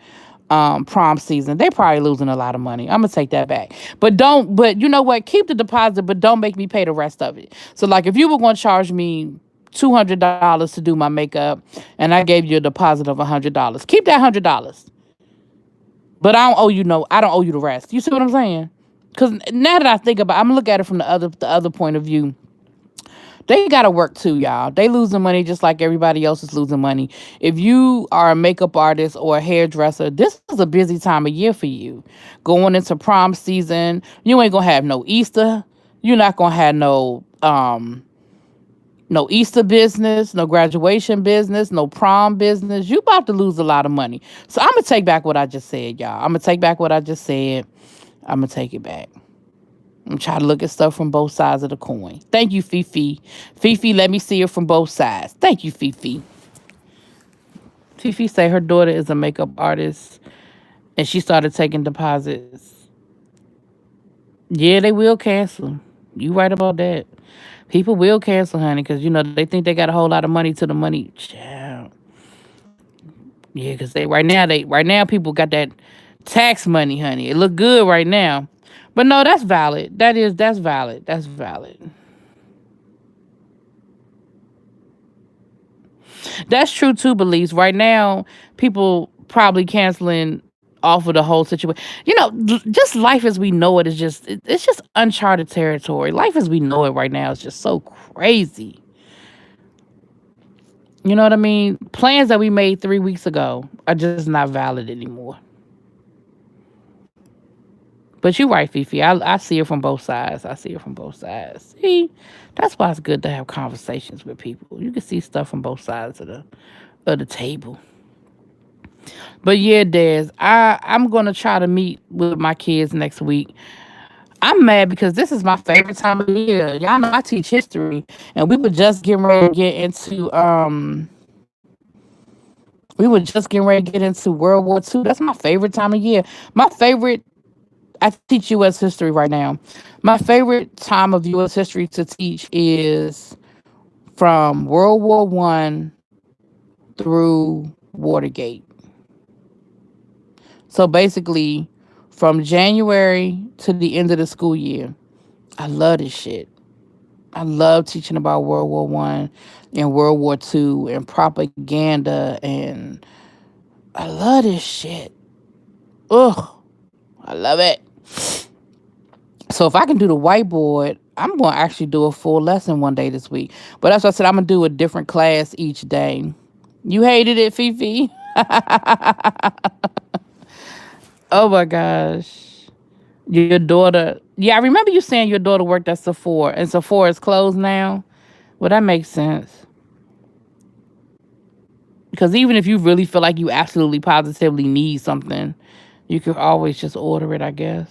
prom season. They probably losing a lot of money. I'm gonna take that back. But you know what? Keep the deposit, but don't make me pay the rest of it. So like if you were gonna charge me $200 to do my makeup and I gave you a deposit of $100, keep that $100. But I don't owe you the rest. You see what I'm saying? Because now that I think about it, I'm gonna look at it from the other point of view. They gotta work too, y'all. They losing money just like everybody else is losing money. If you are a makeup artist or a hairdresser, this is a busy time of year for you. Going into prom season, you ain't gonna have no Easter. You're not gonna have no Easter business, no graduation business, no prom business. You about to lose a lot of money. So I'm gonna take back what I just said, y'all. I'm gonna take back what I just said. I'm gonna take it back. I'm trying to look at stuff from both sides of the coin. Thank you, Fifi. Fifi, let me see it from both sides. Thank you, Fifi. Fifi say her daughter is a makeup artist and she started taking deposits. Yeah, they will cancel. You right about that. People will cancel, honey, because they think they got a whole lot of money to the money. Child. Yeah, because they right now people got that tax money, honey. It look good right now. But no, that's valid. That's valid. That's valid. That's true too, Belize. Right now, people probably canceling off of the whole situation. Just life as we know it is it's just uncharted territory. Life as we know it right now is just so crazy. You know what I mean? Plans that we made 3 weeks ago are just not valid anymore. But you're right, Fifi. I see it from both sides. I see it from both sides. See, that's why it's good to have conversations with people. You can see stuff from both sides of the table. But yeah, Des, I'm gonna try to meet with my kids next week. I'm mad because this is my favorite time of year. Y'all know I teach history, and we were just getting ready to get into World War II. That's my favorite time of year. My favorite. I teach U.S. history right now. My favorite time of U.S. history to teach is from World War One through Watergate. So basically, from January to the end of the school year. I love this shit. I love teaching about World War One and World War Two and propaganda, and I love this shit. Ugh, I love it. So if I can do the whiteboard, I'm gonna actually do a full lesson one day this week. But as I said, I'm gonna do a different class each day. You hated it, Fifi? Oh my gosh. Your daughter. Yeah, I remember you saying your daughter worked at Sephora and Sephora is closed now. Well, that makes sense. Because even if you really feel like you absolutely positively need something, you could always just order it, I guess.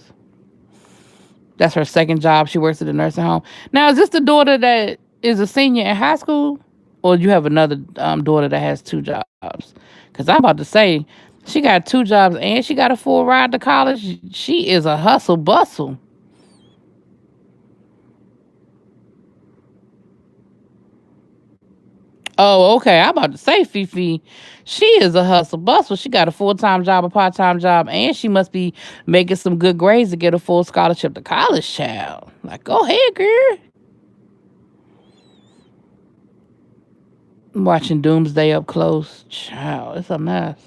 That's her second job. She works at a nursing home. Now, is this the daughter that is a senior in high school? Or you have another daughter that has two jobs? Because I'm about to say, she got two jobs and she got a full ride to college. She is a hustle bustle. Oh, okay. I'm about to say, Fifi, she is a hustle bustle. She got a full time job, a part time job, and she must be making some good grades to get a full scholarship to college, child. Like, go ahead, girl. I'm watching Doomsday up close. Child, it's a mess.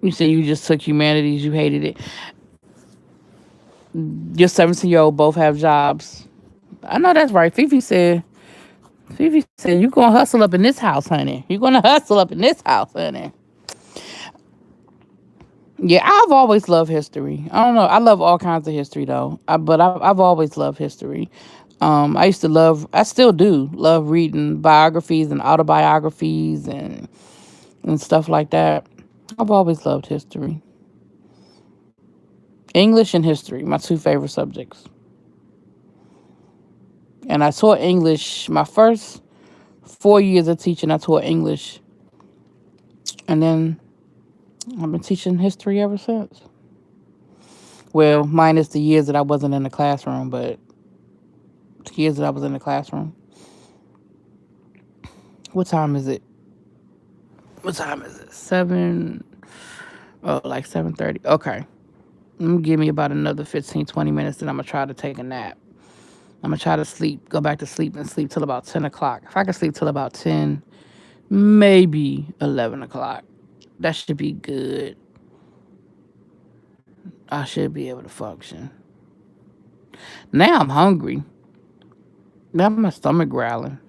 You said you just took humanities, you hated it. Your 17-year-old both have jobs. I know that's right. Fifi said, you gonna hustle up in this house, honey. You gonna hustle up in this house, honey. Yeah, I've always loved history. I don't know. I love all kinds of history though. But I've always loved history. I still do love reading biographies and autobiographies and stuff like that. I've always loved history. English and history, my two favorite subjects. And I taught English my first 4 years of teaching. I taught English, and then I've been teaching history ever since. Well, minus the years that I wasn't in the classroom, but the years that I was in the classroom. What time is it? What time is it? 7. Oh, like 7:30. Okay. Give me about another 15, 20 minutes, then I'm going to try to take a nap. I'm going to try to sleep, go back to sleep and sleep till about 10 o'clock. If I can sleep till about 10, maybe 11 o'clock, that should be good. I should be able to function. Now I'm hungry. Now my stomach growling.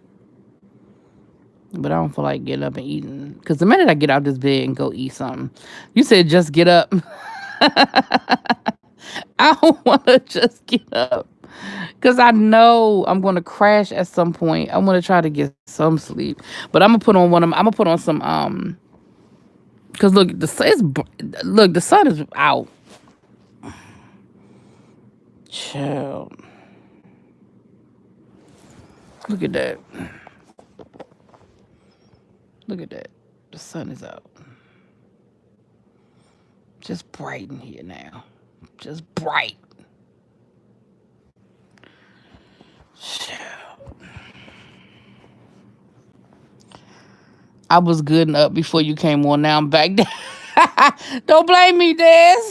But I don't feel like getting up and eating. Because the minute I get out this bed and go eat something, you said just get up. I don't want to just get up. Because I know I'm going to crash at some point. I want to try to get some sleep. But I'm going to put on I'm going to put on some, because look, the sun is out. Chill. Look at that. Look at that. The sun is out. Just bright in here now. Just bright. Chill. I was good and up before you came on. Now I'm back down. Don't blame me, Des.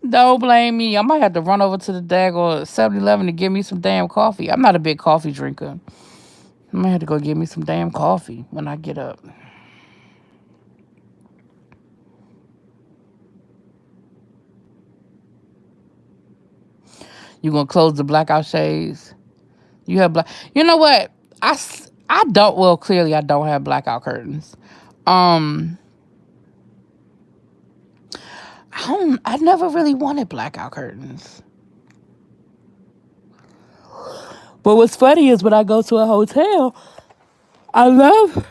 Don't blame me. I might have to run over to the daggone 7-Eleven to get me some damn coffee. I'm not a big coffee drinker. I might have to go get me some damn coffee when I get up. You gonna close the blackout shades? You have black. You know what? I don't. Well, clearly I don't have blackout curtains. I never really wanted blackout curtains. But what's funny is when I go to a hotel, I love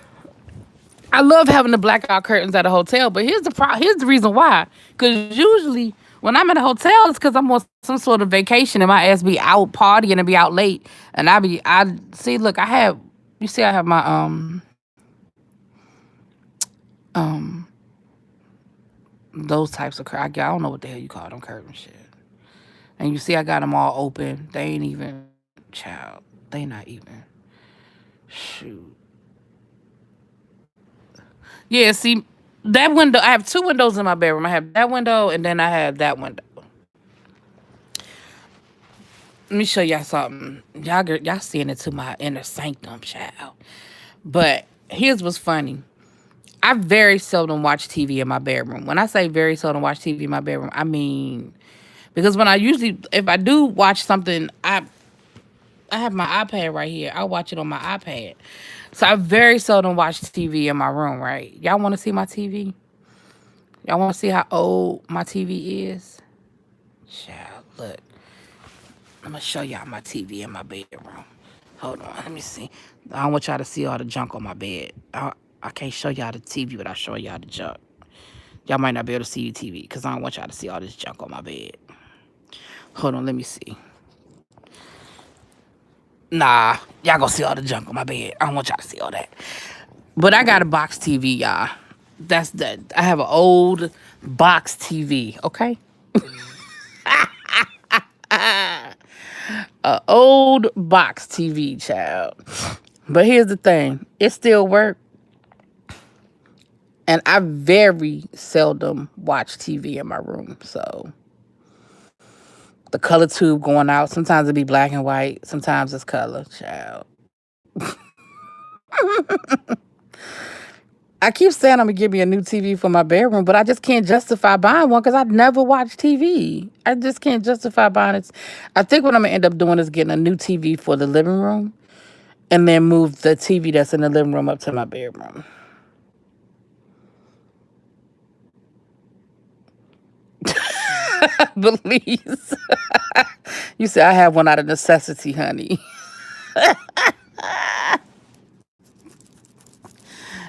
having the blackout curtains at a hotel. But here's the reason why. Because usually when I'm at a hotel, it's because I'm on some sort of vacation and my ass be out partying and be out late. And I see. Look, you see, I have my um those types of I don't know what the hell you call them curtain shit. And you see, I got them all open. They ain't even child. They not even shoot. Yeah, see, that window. I have two windows in my bedroom. I have that window, and then I have that window. Let me show y'all something. Y'all seeing into my inner sanctum, child. But here's what's funny. I very seldom watch TV in my bedroom. When I say very seldom watch TV in my bedroom, I mean because if I do watch something, I have my iPad right here. I watch it on my iPad. So I very seldom watch TV in my room, right? Y'all want to see my TV? Y'all want to see how old my TV is? Child, look. I'm going to show y'all my TV in my bedroom. Hold on, let me see. I don't want y'all to see all the junk on my bed. I can't show y'all the TV without showing y'all the junk. Y'all might not be able to see the TV because I don't want y'all to see all this junk on my bed. Hold on, let me see. Nah, y'all gonna see all the junk on my bed. I don't want y'all to see all that. But I got a box TV, y'all. That's that. I have an old box TV, okay? An old box TV, child. But here's the thing. It still works. And I very seldom watch TV in my room. So the color tube going out. Sometimes it be black and white. Sometimes it's color, child. I keep saying I'm gonna give me a new TV for my bedroom, but I just can't justify buying one because I never watch TV. I just can't justify buying it. I think what I'm gonna end up doing is getting a new TV for the living room and then move the TV that's in the living room up to my bedroom. Belize. You said I have one out of necessity, honey. I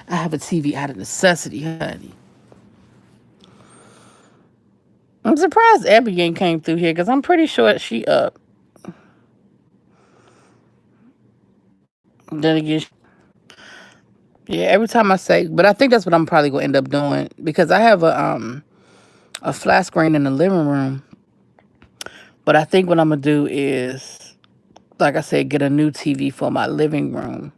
have a TV out of necessity, honey. I'm surprised Abby ain't came through here because I'm pretty sure she up. Then again, yeah. Every time I say, but I think that's what I'm probably gonna end up doing because I have a flat screen in the living room. But I think what I'm gonna do is, like I said, get a new TV for my living room,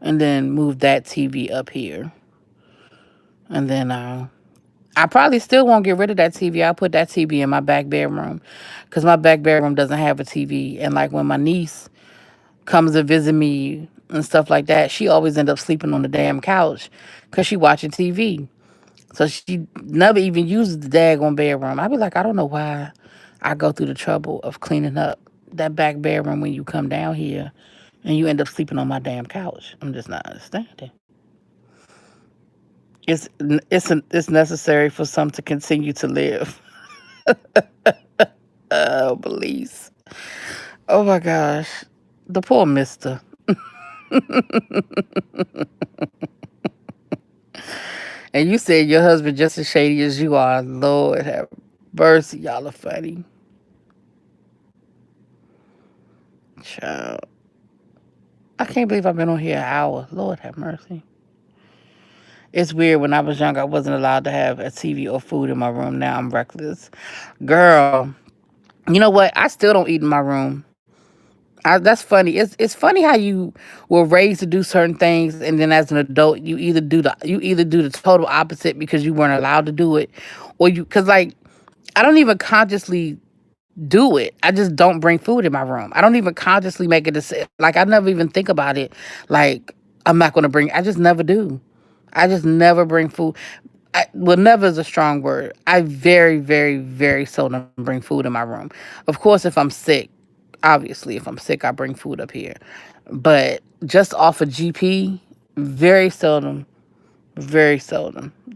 and then move that TV up here, and then I probably still won't get rid of that TV. I'll put that TV in my back bedroom because my back bedroom doesn't have a TV. And like when my niece comes to visit me and stuff like that, she always end up sleeping on the damn couch because she watching TV. So she never even uses the daggone bedroom. I be like, I don't know why I go through the trouble of cleaning up that back bedroom when you come down here and you end up sleeping on my damn couch. I'm just not understanding. It's necessary for some to continue to live. Oh, please. Oh my gosh. The poor mister. And you said your husband just as shady as you are. Lord have mercy. Y'all are funny. Child. I can't believe I've been on here an hour. Lord have mercy. It's weird. When I was young, I wasn't allowed to have a TV or food in my room. Now I'm reckless. Girl, you know what? I still don't eat in my room. That's funny. It's funny how you were raised to do certain things, and then as an adult, you either do the total opposite because you weren't allowed to do it, or you because like I don't even consciously do it. I just don't bring food in my room. I don't even consciously make a decision. Like I never even think about it. Like I'm not going to bring. I just never do. I just never bring food. Well, never is a strong word. I very, very, very seldom bring food in my room. Of course, if I'm sick, obviously, if I'm sick, I bring food up here. But just off of GP, very seldom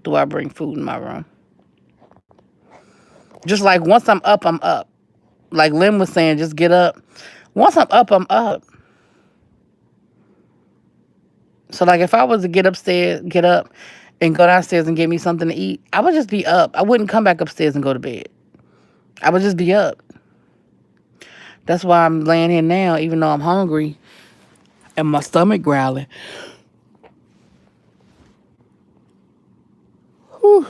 do I bring food in my room. Just like once I'm up, I'm up. Like Lynn was saying, just get up. Once I'm up, I'm up. So like if I was to get up and go downstairs and get me something to eat, I would just be up. I wouldn't come back upstairs and go to bed. I would just be up. That's why I'm laying here now, even though I'm hungry and my stomach growling. Whew.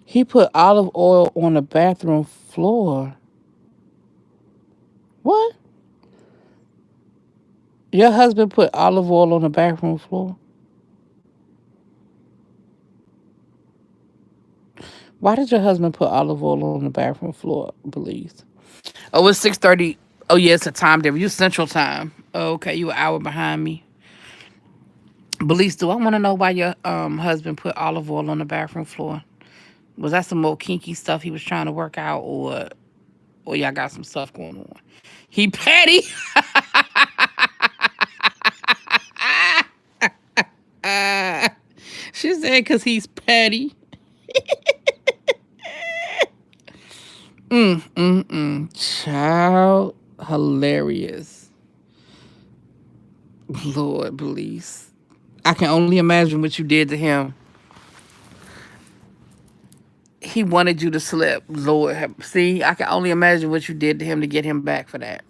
He put olive oil on the bathroom floor. What? Your husband put olive oil on the bathroom floor? Why did your husband put olive oil on the bathroom floor, Belize? Oh, it's 6:30. Oh yeah, it's a time difference. You Central Time. Oh, okay, you an hour behind me. Belize, do I want to know why your husband put olive oil on the bathroom floor? Was that some more kinky stuff he was trying to work out, or y'all got some stuff going on? He petty. She said because he's petty. Child, hilarious. Lord, Belize. I can only imagine what you did to him. He wanted you to slip. Lord, see, I can only imagine what you did to him to get him back for that.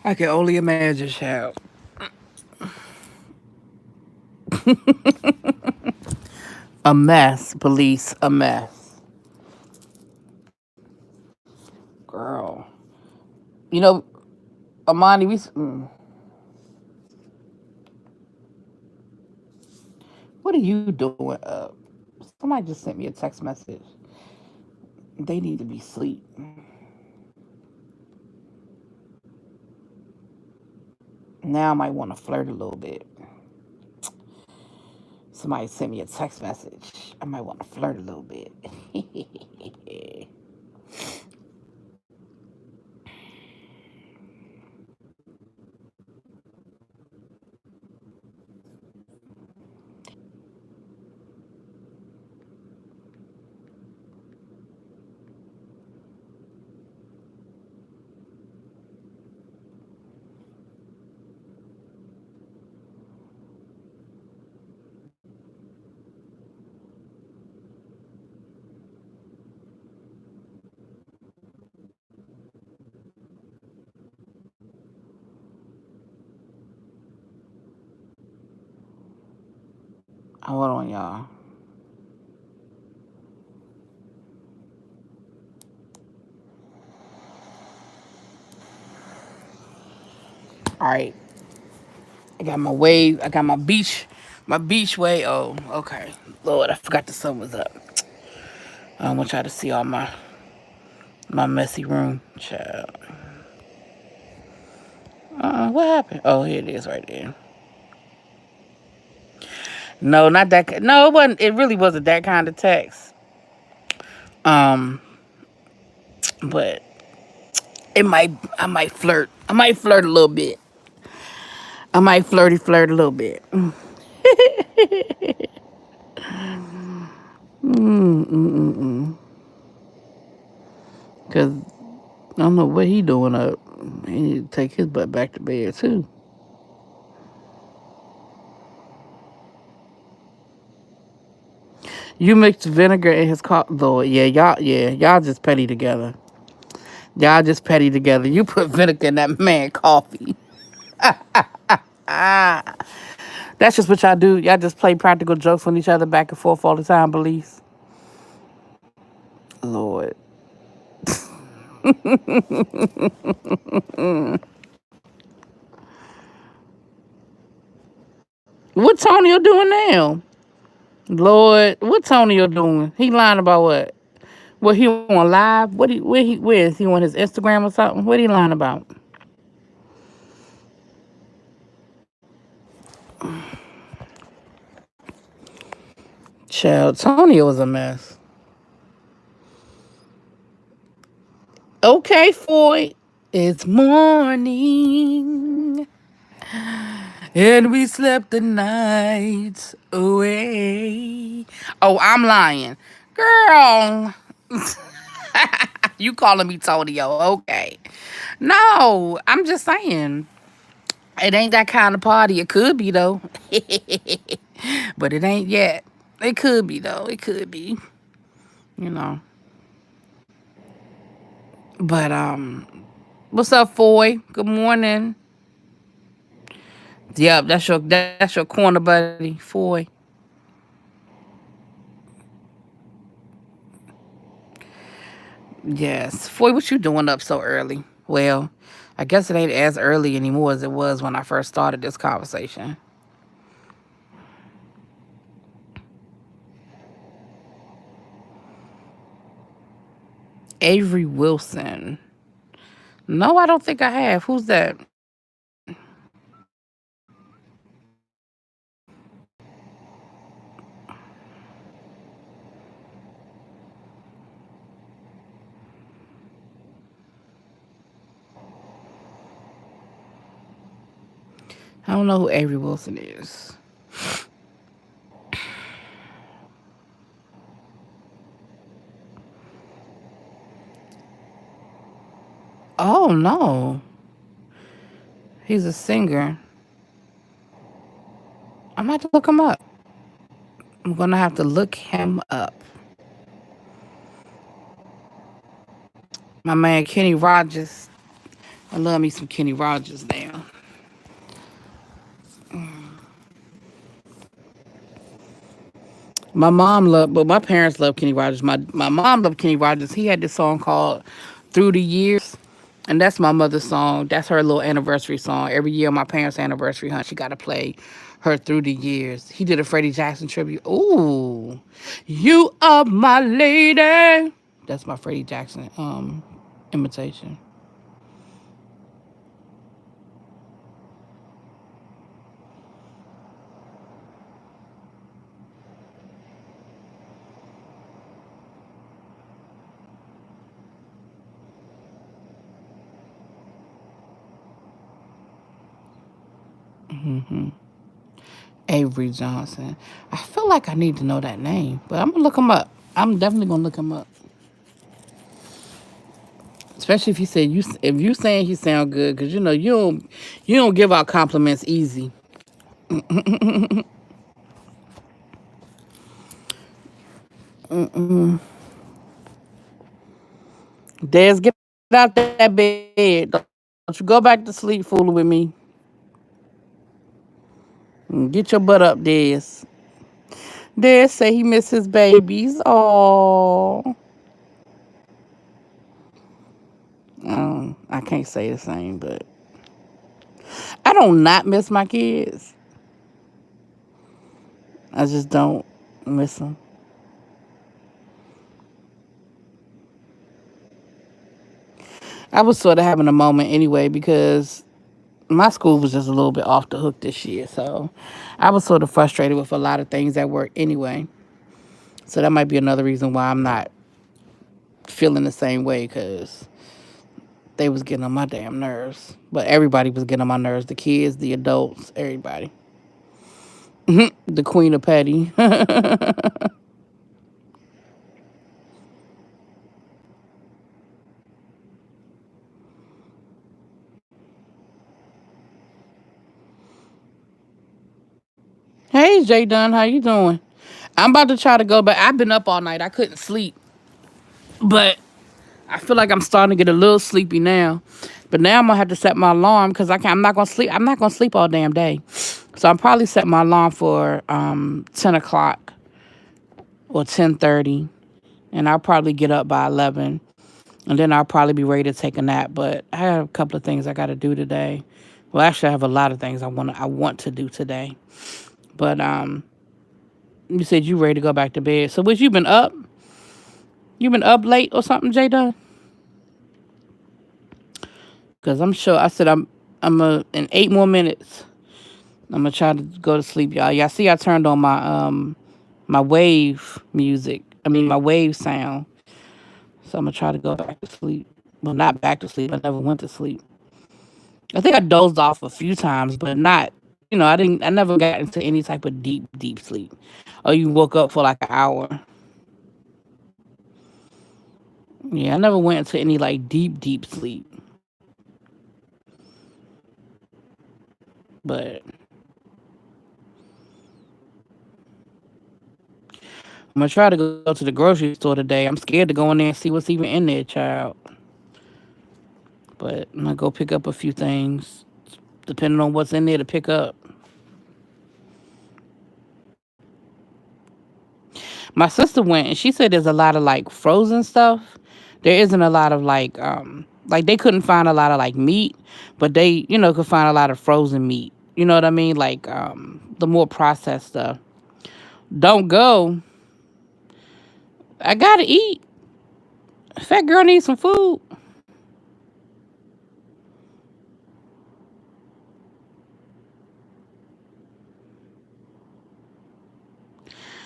I can only imagine, child. A mess, Belize, a mess. Girl. You know, Amani, what are you doing up? Somebody just sent me a text message. They need to be asleep. Now I might want to flirt a little bit. Somebody sent me a text message. I might want to flirt a little bit. Hold on, y'all. All right. I got my wave. I got my beach wave. Oh, okay. Lord, I forgot the sun was up. I don't want y'all to see all my messy room. Child. What happened? Oh, here it is right there. No, not that. No, it wasn't. It really wasn't that kind of text. Um, but it might. I might flirt. I might flirt a little bit. I might flirt a little bit. Cause I don't know what he doing up. He need to take his butt back to bed too. You mixed vinegar in his coffee, Lord. Y'all just petty together. Y'all just petty together. You put vinegar in that man coffee. Ah, that's just what y'all do. Y'all just play practical jokes on each other back and forth all the time, Belize. Lord. What Tonyo doing now? Lord, what Tonyo doing? He lying about what? What he on live? Where is he on his Instagram or something? What he lying about? Child, Tonyo was a mess. Okay, Foy. It's morning. And we slept the nights away. Oh, I'm lying. Girl. You calling me Tonyo. Okay. No, I'm just saying. It ain't that kind of party. It could be, though. But it ain't yet. It could be, though. It could be. You know. But, what's up, Foy? Good morning. Yep, that's your corner buddy, Foy. Yes. Foy, what you doing up so early? Well, I guess it ain't as early anymore as it was when I first started this conversation. Avery Wilson. No, I don't think I have. Who's that? I don't know who Avery Wilson is. Oh no. He's a singer. I'm gonna have to look him up. I'm gonna have to look him up. My man Kenny Rogers. I love me some Kenny Rogers now. My mom loved, but my parents loved Kenny Rogers. My mom loved Kenny Rogers. He had this song called "Through the Years," and that's my mother's song. That's her little anniversary song. Every year on my parents' anniversary hunt, she got to play her "Through the Years." He did a Freddie Jackson tribute. Ooh, you are my lady. That's my Freddie Jackson imitation. Avery Johnson. I feel like I need to know that name, but I'm gonna look him up. I'm definitely gonna look him up. Especially if you say if you saying he sound good, because you don't give out compliments easy. Des, get out that bed. Don't you go back to sleep fooling with me. Get your butt up, Des. Dad say he miss his babies. Oh, I can't say the same, but I don't not miss my kids. I just don't miss them. I was sort of having a moment anyway because my school was just a little bit off the hook this year. So I was sort of frustrated with a lot of things at work anyway. So that might be another reason why I'm not feeling the same way because they was getting on my damn nerves. But everybody was getting on my nerves. The kids, the adults, everybody. The queen of petty. Hey, Jay Dunn, how you doing? I'm about to try to go, but I've been up all night. I couldn't sleep. But I feel like I'm starting to get a little sleepy now. But now I'm gonna have to set my alarm because I can't. I'm not gonna sleep. I'm not gonna sleep all damn day. So I'm probably set my alarm for 10 o'clock or 10:30, and I'll probably get up by 11, and then I'll probably be ready to take a nap. But I have a couple of things I got to do today. Well, actually, I have a lot of things I want to do today. But you said you ready to go back to bed. So, was you been up? You been up late or something, J Dun? Because I'm sure I said in 8 more minutes. I'm gonna try to go to sleep, y'all. Y'all see, I turned on my wave music. I mean my wave sound. So I'm gonna try to go back to sleep. Well, not back to sleep. I never went to sleep. I think I dozed off a few times, but not. I didn't. I never got into any type of deep, deep sleep. Or you woke up for like an hour. Yeah, I never went into any like deep, deep sleep. But I'm gonna try to go to the grocery store today. I'm scared to go in there and see what's even in there, child. But I'm gonna go pick up a few things, depending on what's in there to pick up. My sister went and she said there's a lot of like frozen stuff. There isn't a lot of like they couldn't find a lot of like meat, but they, could find a lot of frozen meat. You know what I mean? Like the more processed stuff. Don't go. I gotta eat. Fat girl needs some food.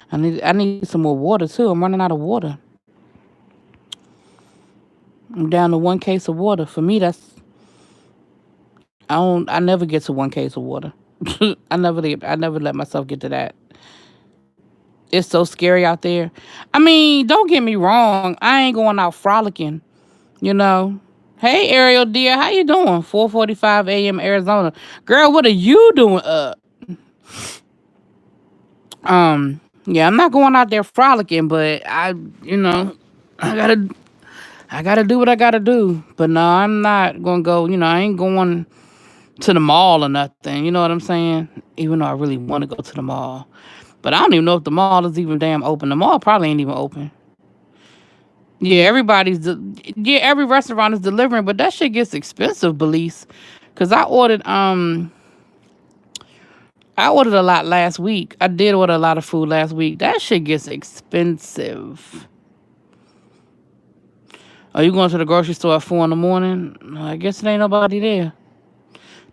I need some more water too. I'm running out of water. I'm down to one case of water. For me, I never get to one case of water. I never let myself get to that. It's so scary out there. I mean, don't get me wrong. I ain't going out frolicking, you know. Hey Ariel dear, how you doing? 4:45 a.m. Arizona. Girl, what are you doing up? Yeah, I'm not going out there frolicking, but you know, I gotta I gotta do what I gotta do. But no, I'm not gonna go, I ain't going to the mall or nothing. You know what I'm saying? Even though I really want to go to the mall. But I don't even know if the mall is even damn open. The mall probably ain't even open. Yeah, yeah, every restaurant is delivering, but that shit gets expensive, Belize. Cause I ordered a lot last week. I did order a lot of food last week. That shit gets expensive. Are you going to the grocery store at 4 in the morning? I guess it ain't nobody there.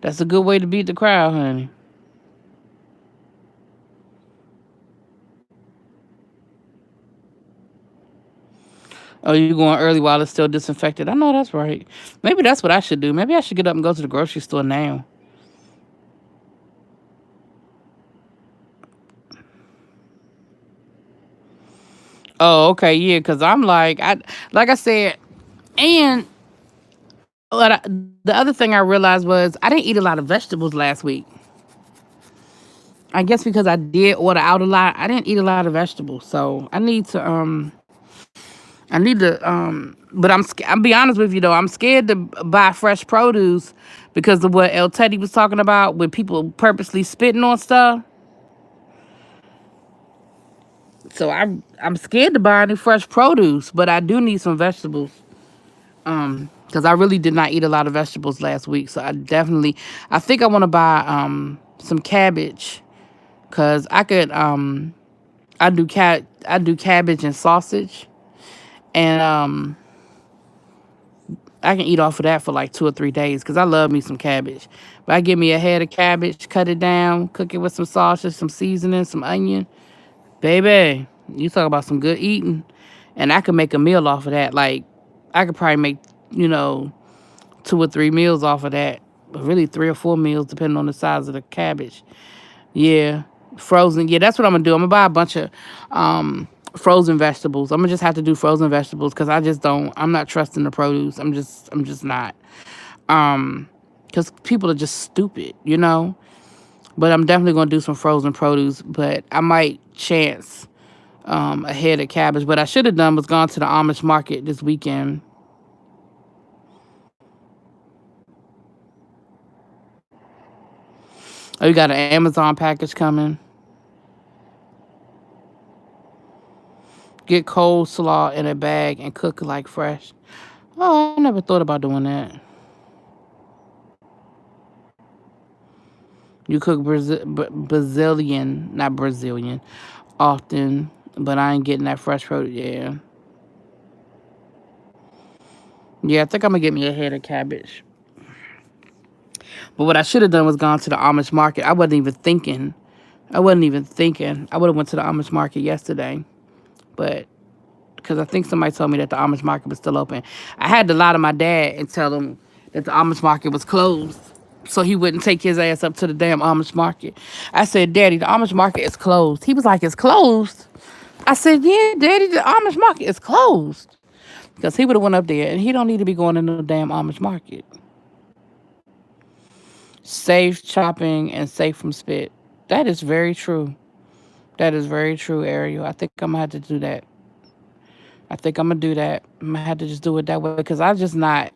That's a good way to beat the crowd, honey. Oh, you going early while it's still disinfected? I know that's right. Maybe that's what I should do. Maybe I should get up and go to the grocery store now. Oh, okay, yeah. Cause I'm like I said, and the other thing I realized was I didn't eat a lot of vegetables last week. I guess because I did order out a lot, I didn't eat a lot of vegetables. So but I'll be honest with you though, I'm scared to buy fresh produce because of what El Teddy was talking about with people purposely spitting on stuff. So I'm scared to buy any fresh produce, but I do need some vegetables. Because I really did not eat a lot of vegetables last week. So I think I want to buy some cabbage, because I do cabbage and sausage, and I can eat off of that for like 2 or 3 days because I love me some cabbage. But I give me a head of cabbage, cut it down, cook it with some sausage, some seasoning, some onion. Baby, you talk about some good eating. And I could make a meal off of that. Like, I could probably make, you know, 2 or 3 meals off of that. But really 3 or 4 meals depending on the size of the cabbage. Yeah. Frozen. Yeah, that's what I'm gonna do. I'm gonna buy a bunch of frozen vegetables. I'm gonna just have to do frozen vegetables because I'm not trusting the produce. I'm just not. Because people are just stupid, you know? But I'm definitely gonna do some frozen produce. But I might chance a head of cabbage. What I should have done was gone to the Amish market this weekend. Oh, you got an Amazon package coming. Get coleslaw in a bag and cook it like fresh. Oh, I never thought about doing that. You cook Brazilian, not Brazilian, often, but I ain't getting that fresh produce. Yeah. Yeah, I think I'm gonna get me a head of cabbage. But what I should have done was gone to the Amish market. I wasn't even thinking. I would have went to the Amish market yesterday, but because I think somebody told me that the Amish market was still open. I had to lie to my dad and tell him that the Amish market was closed, so he wouldn't take his ass up to the damn Amish market. I said, Daddy, the Amish market is closed. He was like, it's closed? I said, yeah, Daddy, the Amish market is closed. Because he would have went up there, and he don't need to be going into the damn Amish market. Safe chopping and safe from spit. That is very true. That is very true, Ariel. I think I'm gonna have to do that. I think I'm gonna do that. I'm gonna have to just do it that way because I'm just not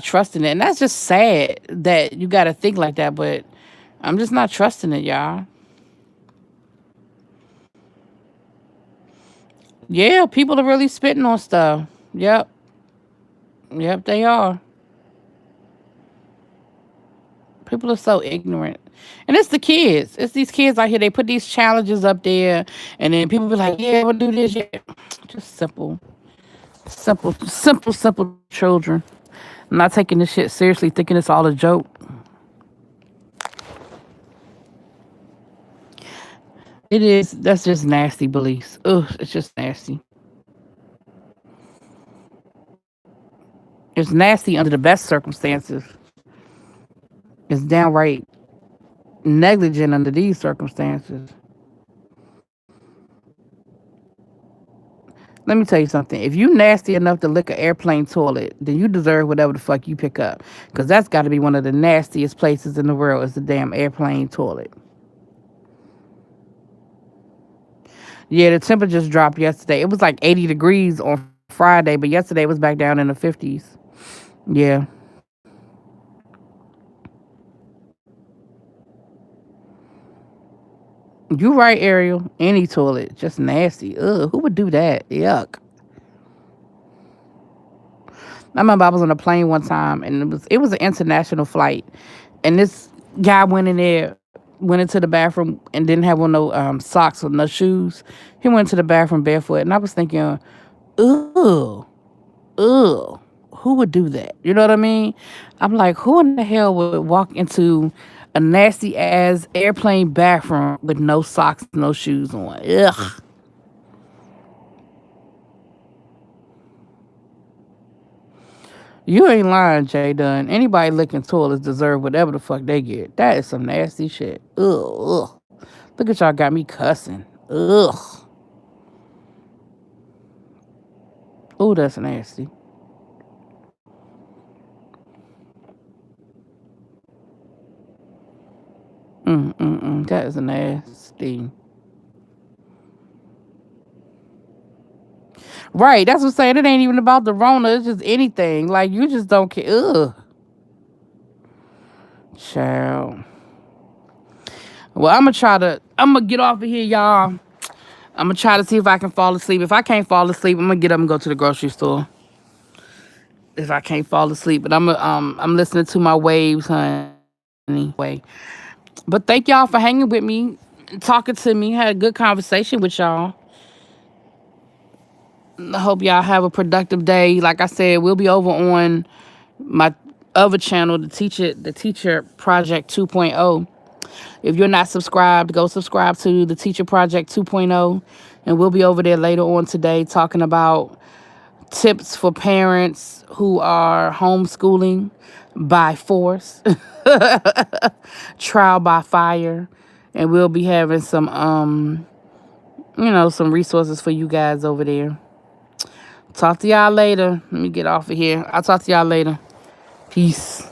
trusting it. And that's just sad that you gotta think like that, but I'm just not trusting it, y'all. Yeah, people are really spitting on stuff. Yep. Yep, they are. People are so ignorant. And it's the kids. It's these kids out here. They put these challenges up there, and then people be like, yeah, we'll do this. Yeah. Just simple children. I'm not taking this shit seriously, thinking it's all a joke. It is. That's just nasty beliefs. Ugh, it's just nasty. It's nasty under the best circumstances. It's downright negligent under these circumstances. Let me tell you something. If you nasty enough to lick an airplane toilet, then you deserve whatever the fuck you pick up. Because that's got to be one of the nastiest places in the world is the damn airplane toilet. Yeah, the temperature just dropped yesterday. It was like 80 degrees on Friday, but yesterday it was back down in the 50s. Yeah. You right, Ariel. Any toilet. Just nasty. Ugh, who would do that? Yuck. I remember I was on a plane one time and it was an international flight. And this guy went into the bathroom and didn't have on no socks or no shoes. He went to the bathroom barefoot and I was thinking, ugh, ugh. Who would do that? You know what I mean? I'm like, who in the hell would walk into a nasty ass airplane bathroom with no socks, no shoes on? Ugh. You ain't lying, Jay Dunn. Anybody licking toilets deserve whatever the fuck they get. That is some nasty shit. Ugh. Ugh. Look at y'all got me cussing. Ugh. Oh, that's nasty. That is nasty. Right, that's what I'm saying. It ain't even about the Rona. It's just anything. Like, you just don't care. Ugh. Child. Well, I'm gonna get off of here, y'all. I'm gonna try to see if I can fall asleep. If I can't fall asleep, I'm gonna get up and go to the grocery store. If I can't fall asleep, but I'm listening to my waves, honey. Way. But thank y'all for hanging with me, talking to me. Had a good conversation with y'all. I hope y'all have a productive day. Like I said, we'll be over on my other channel, the Teacher Project 2.0. If you're not subscribed, go subscribe to the Teacher Project 2.0, and we'll be over there later on today talking about tips for parents who are homeschooling by force, trial by fire, and we'll be having some some resources for you guys over there. Talk to y'all later. Let me get off of here. I'll talk to y'all later. Peace.